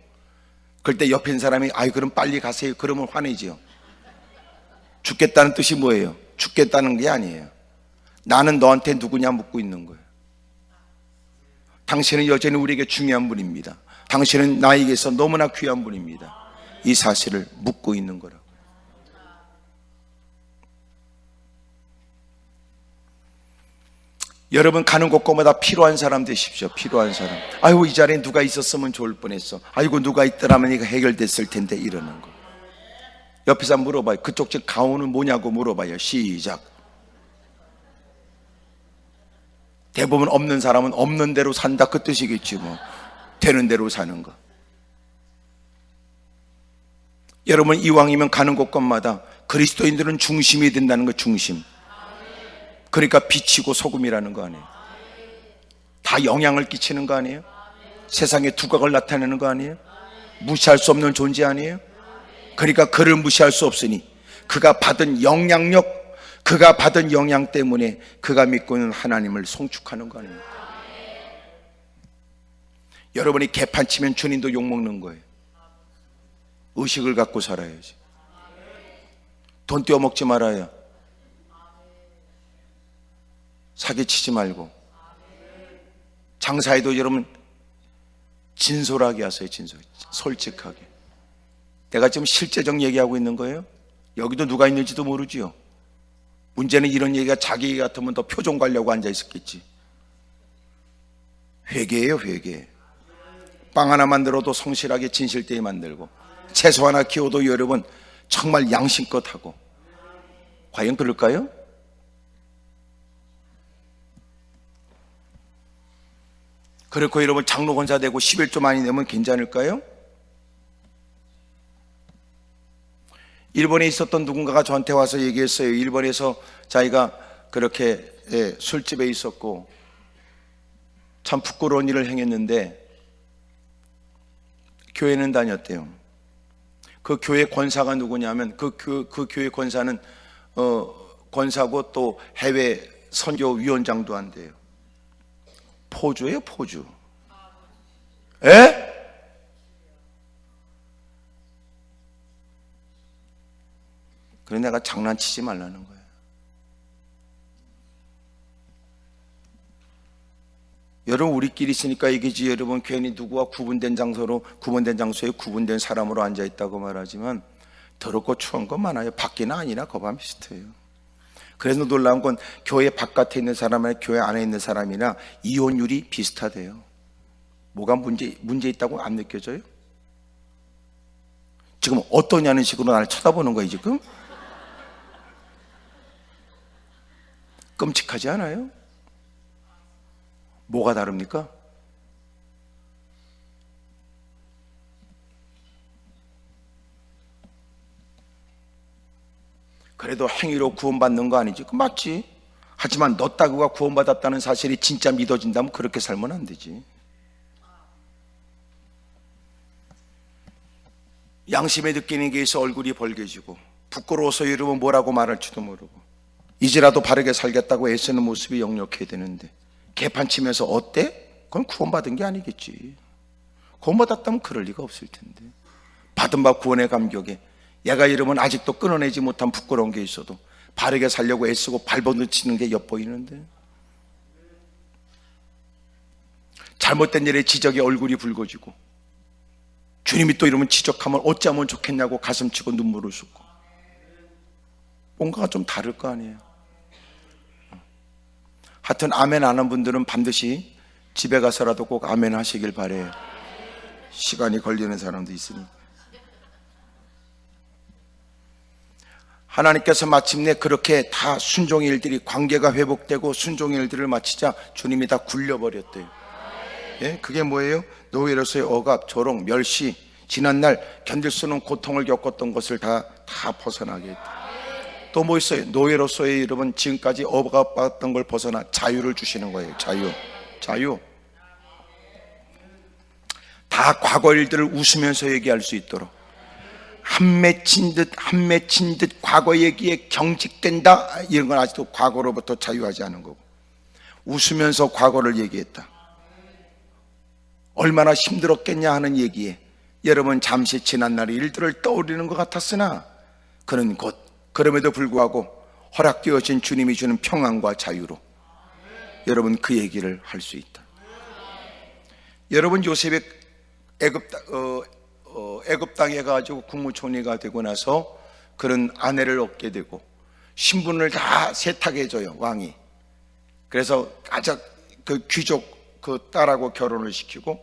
그럴 때 옆에 있는 사람이 아이 그럼 빨리 가세요, 그러면 화내지요. 죽겠다는 뜻이 뭐예요? 죽겠다는 게 아니에요. 나는 너한테 누구냐 묻고 있는 거예요. 당신은 여전히 우리에게 중요한 분입니다. 당신은 나에게서 너무나 귀한 분입니다. 이 사실을 묻고 있는 거라고. 여러분 가는 곳곳마다 필요한 사람 되십시오. 필요한 사람. 아이고 이 자리에 누가 있었으면 좋을 뻔했어. 아이고 누가 있더라면 이거 해결됐을 텐데, 이러는 거. 옆에서 한번 물어봐요. 그쪽 집 가훈은 뭐냐고 물어봐요. 시작. 대부분 없는 사람은 없는 대로 산다 그 뜻이겠지 뭐. 되는 대로 사는 거. 여러분 이왕이면 가는 곳곳마다 그리스도인들은 중심이 된다는 거. 중심. 그러니까 빛이고 소금이라는 거 아니에요? 다 영향을 끼치는 거 아니에요? 세상에 두각을 나타내는 거 아니에요? 무시할 수 없는 존재 아니에요? 그러니까 그를 무시할 수 없으니 그가 받은 영향력, 그가 받은 영향 때문에 그가 믿고 있는 하나님을 송축하는 거 아닙니까? 여러분이 개판 치면 주님도 욕먹는 거예요. 의식을 갖고 살아야지. 돈 떼어먹지 말아요. 사기치지 말고. 장사에도 여러분 진솔하게 하세요. 솔직하게. 내가 지금 실제적 얘기하고 있는 거예요. 여기도 누가 있는지도 모르지요. 문제는 이런 얘기가 자기 얘기 같으면 더 표정 관려고 앉아 있었겠지. 회개예요. 회개. 빵 하나 만들어도 성실하게 진실되게 만들고, 채소 하나 키워도 여러분 정말 양심껏 하고. 과연 그럴까요? 그렇고 여러분 장로 권사 되고 11조 많이 내면 괜찮을까요? 일본에 있었던 누군가가 저한테 와서 얘기했어요. 일본에서 자기가 그렇게 술집에 있었고 참 부끄러운 일을 행했는데 교회는 다녔대요. 그 교회 권사가 누구냐면 그 교회 권사는 권사고 또 해외 선교위원장도 한대요. 포주예요, 포주. 에? 그래 내가 장난치지 말라는 거예요. 여러분 우리끼리 있으니까 얘기지, 여러분 괜히 누구와 구분된 장소에 구분된 사람으로 앉아있다고 말하지만 더럽고 추운 거 많아요. 밖이나 아니나 거반 비슷해요. 그래서 놀라운 건 교회 바깥에 있는 사람이나 교회 안에 있는 사람이나 이혼율이 비슷하대요. 뭐가 문제 있다고 안 느껴져요? 지금 어떠냐는 식으로 나를 쳐다보는 거예요 지금? 끔찍하지 않아요? 뭐가 다릅니까? 그래도 행위로 구원받는 거 아니지? 그 맞지? 하지만 너 따구가 구원받았다는 사실이 진짜 믿어진다면 그렇게 살면 안 되지. 양심에 느끼는 게 있어 얼굴이 벌개지고 부끄러워서 이러면 뭐라고 말할지도 모르고 이제라도 바르게 살겠다고 애쓰는 모습이 역력해야 되는데 개판치면서 어때? 그건 구원받은 게 아니겠지. 구원받았다면 그럴 리가 없을 텐데 받은 바 구원의 감격에 얘가 이러면 아직도 끊어내지 못한 부끄러운 게 있어도 바르게 살려고 애쓰고 발버둥치는 게 엿보이는데 잘못된 일에 지적에 얼굴이 붉어지고 주님이 또 이러면 지적하면 어찌하면 좋겠냐고 가슴치고 눈물을 쏟고 뭔가가 좀 다를 거 아니에요. 하여튼 아멘 안 한 분들은 반드시 집에 가서라도 꼭 아멘 하시길 바래요. 시간이 걸리는 사람도 있으니 하나님께서 마침내 그렇게 다 순종의 일들이 관계가 회복되고 순종의 일들을 마치자 주님이 다 굴려버렸대요. 예? 그게 뭐예요? 노예로서의 억압, 조롱, 멸시, 지난날 견딜 수 없는 고통을 겪었던 것을 다 벗어나게 했다. 또 뭐 있어요? 노예로서의 여러분 지금까지 억압받았던 걸 벗어나 자유를 주시는 거예요. 자유. 다 과거 일들을 웃으면서 얘기할 수 있도록 한 맺힌 듯 과거 얘기에 경직된다 이런 건 아직도 과거로부터 자유하지 않은 거고 웃으면서 과거를 얘기했다. 얼마나 힘들었겠냐 하는 얘기에 여러분 잠시 지난날의 일들을 떠올리는 것 같았으나 그는 곧 그럼에도 불구하고 허락되어진 주님이 주는 평안과 자유로 여러분 그 얘기를 할 수 있다. 여러분 요셉이 애굽 땅에 가지고 국무총리가 되고 나서 그런 아내를 얻게 되고 신분을 다 세탁해줘요 왕이. 그래서 가장 그 귀족 그 딸하고 결혼을 시키고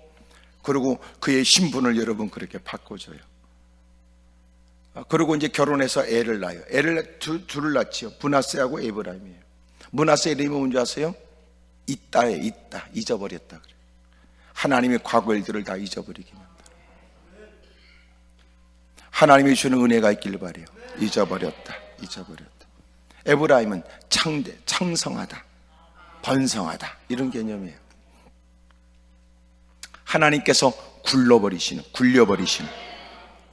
그리고 그의 신분을 여러분 그렇게 바꿔줘요. 그리고 이제 결혼해서 애를 낳아요. 애를 둘을 낳지요. 므낫세하고 에브라임이에요. 므낫세 이름이 뭔지 아세요? 있다에 있다, 잊어버렸다 그래요. 하나님의 과거 일들을 다 잊어버리게 만들어요. 하나님이 주는 은혜가 있길 바래요. 잊어버렸다. 에브라임은 창성하다, 번성하다 이런 개념이에요. 하나님께서 굴려버리시는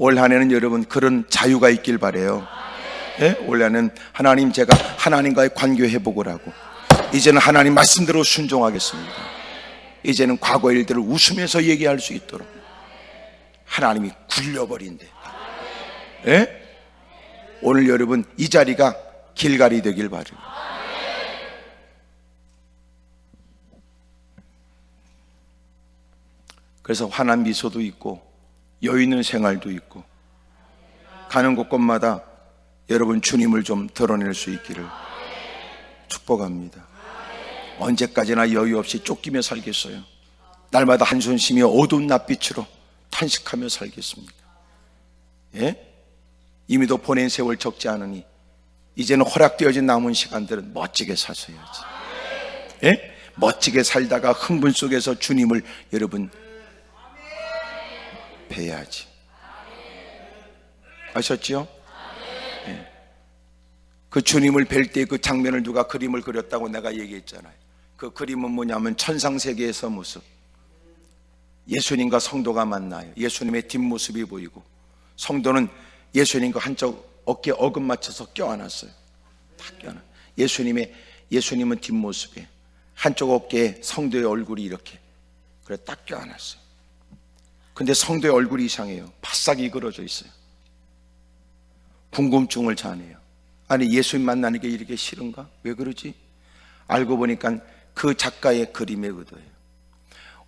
올 한 해는 여러분 그런 자유가 있길 바래요. 예? 올 한해는 하나님 제가 하나님과의 관계 회복을 하고 이제는 하나님 말씀대로 순종하겠습니다. 이제는 과거 일들을 웃으면서 얘기할 수 있도록 하나님이 굴려버린대. 예? 오늘 여러분 이 자리가 길갈이 되길 바래요. 그래서 환한 미소도 있고 여유 있는 생활도 있고 가는 곳곳마다 여러분 주님을 좀 드러낼 수 있기를 축복합니다. 언제까지나 여유 없이 쫓기며 살겠어요? 날마다 한손 쉬며 어두운 낮빛으로 탄식하며 살겠습니까? 예? 이미도 보낸 세월 적지 않으니 이제는 허락되어진 남은 시간들은 멋지게 사셔야지. 예? 멋지게 살다가 흥분 속에서 주님을 여러분 뵈야지. 아셨죠? 예. 그 주님을 뵐 때 그 장면을 누가 그림을 그렸다고 내가 얘기했잖아요. 그 그림은 뭐냐면 천상세계에서 모습, 예수님과 성도가 만나요. 예수님의 뒷모습이 보이고 성도는 예수님과 한쪽 어깨에 어금 맞춰서 껴안았어요. 다 껴안아. 예수님은 뒷모습에 한쪽 어깨에 성도의 얼굴이 이렇게 그래 딱 껴안았어요. 근데 성도의 얼굴이 이상해요. 바싹 이그러져 있어요. 궁금증을 자아내요. 아니 예수님 만나는 게 이렇게 싫은가? 왜 그러지? 알고 보니까 그 작가의 그림의 의도예요.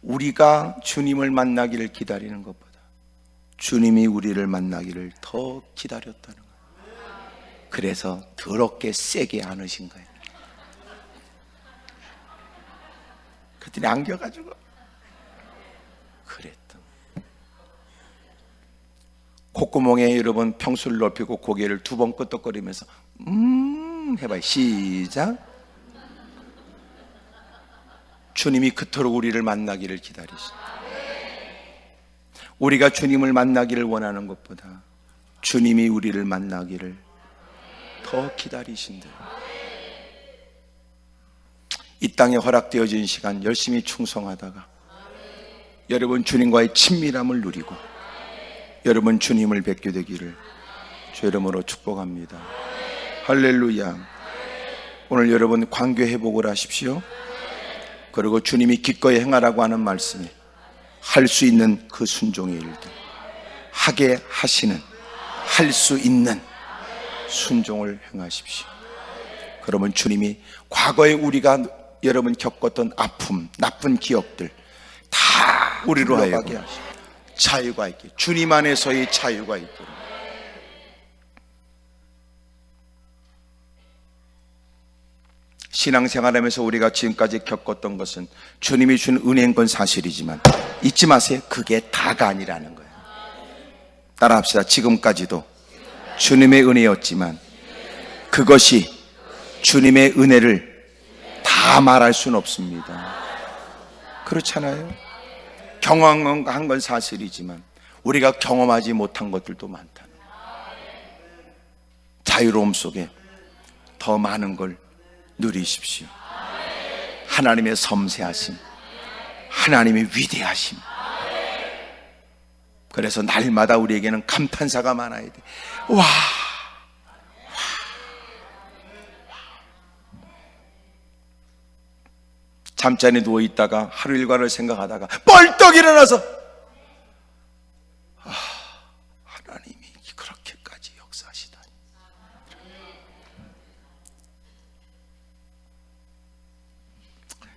우리가 주님을 만나기를 기다리는 것보다 주님이 우리를 만나기를 더 기다렸다는 거예요. 그래서 더럽게 세게 안으신 거예요. 그랬더니 안겨가지고 그랬던. 콧구멍에 여러분 평수를 넓히고 고개를 2번 끄덕거리면서 해봐요. 시작. 주님이 그토록 우리를 만나기를 기다리십니다. 우리가 주님을 만나기를 원하는 것보다 주님이 우리를 만나기를 더 기다리신대요. 이 땅에 허락되어진 시간 열심히 충성하다가 여러분 주님과의 친밀함을 누리고 여러분 주님을 뵙게 되기를 주 이름으로 축복합니다. 할렐루야. 오늘 여러분 관계 회복을 하십시오. 그리고 주님이 기꺼이 행하라고 하는 말씀에 할 수 있는 그 순종의 일들, 하게 하시는, 할 수 있는 순종을 행하십시오. 그러면 주님이 과거에 우리가 여러분 겪었던 아픔, 나쁜 기억들 다 우리로 하여금 자유가 있게, 주님 안에서의 자유가 있도록. 신앙생활하면서 우리가 지금까지 겪었던 것은 주님이 준 은혜인 건 사실이지만 잊지 마세요. 그게 다가 아니라는 거예요. 따라합시다. 지금까지도 주님의 은혜였지만 그것이 주님의 은혜를 다 말할 수는 없습니다. 그렇잖아요. 경험한 건 사실이지만 우리가 경험하지 못한 것들도 많다. 자유로움 속에 더 많은 걸 누리십시오. 하나님의 섬세하심, 하나님의 위대하심. 그래서 날마다 우리에게는 감탄사가 많아야 돼. 와, 잠자리에 누워있다가 하루 일과를 생각하다가 벌떡 일어나서 하나님이 그렇게까지 역사하시다니.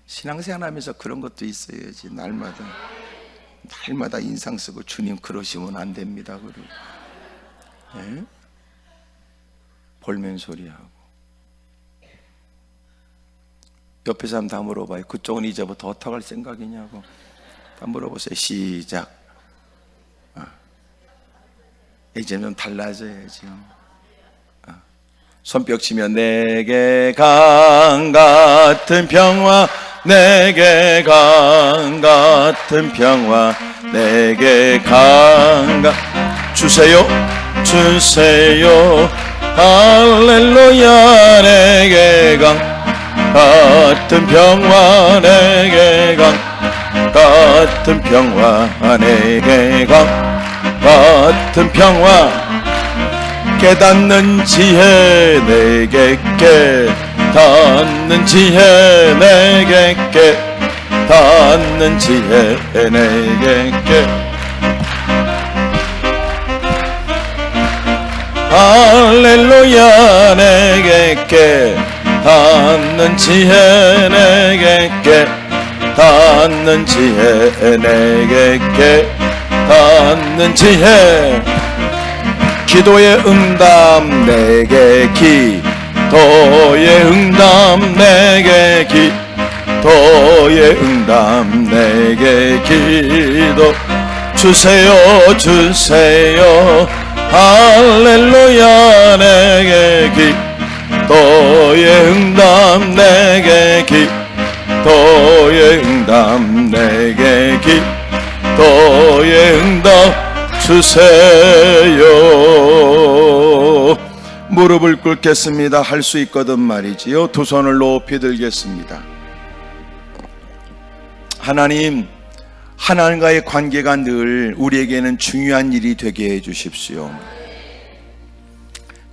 신앙생활하면서 그런 것도 있어야지. 날마다 인상 쓰고 주님 그러시면 안 됩니다. 그리고 예? 볼멘 소리하고 옆에 사람 다 물어봐요. 그쪽은 이제부터 어떻게 할 생각이냐고 다 물어보세요. 시작. 이제는 달라져야죠. 손뼉 치며 내게 강 같은 평화, 내게 강 같은 평화, 내게 강 주세요, 주세요. 할렐루야. 내게 강 같은 평화, 내게 강 같은 평화, 내게 강 같은 평화. 깨닫는 지혜 내게 깨닫는 지혜 내게 깨닫는 지혜 내게 할렐루야. 내게 깨닫는 지혜 내게 깨닫는 지혜 내게 깨닫는 지혜. 기도의 응답 내게 기도의 응답 내게 기도의 응답 내게 기도 주세요, 주세요. 할렐루야. 내게 기도의 응답 내게 기도의 응답 내게 기도의 응답 주세요. 무릎을 꿇겠습니다. 할 수 있거든 말이지요. 두 손을 높이 들겠습니다. 하나님, 하나님과의 관계가 늘 우리에게는 중요한 일이 되게 해 주십시오.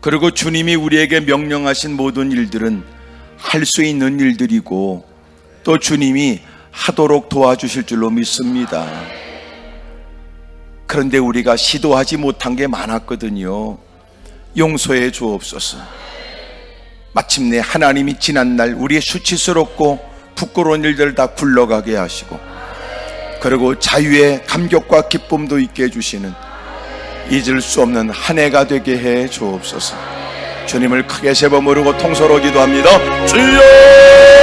그리고 주님이 우리에게 명령하신 모든 일들은 할 수 있는 일들이고 또 주님이 하도록 도와주실 줄로 믿습니다. 그런데 우리가 시도하지 못한 게 많았거든요. 용서해 주옵소서. 마침내 하나님이 지난날 우리의 수치스럽고 부끄러운 일들을 다 굴러가게 하시고 그리고 자유의 감격과 기쁨도 있게 해주시는 잊을 수 없는 한 해가 되게 해 주옵소서. 주님을 크게 세번 부르고 통서로 기도합니다. 주여!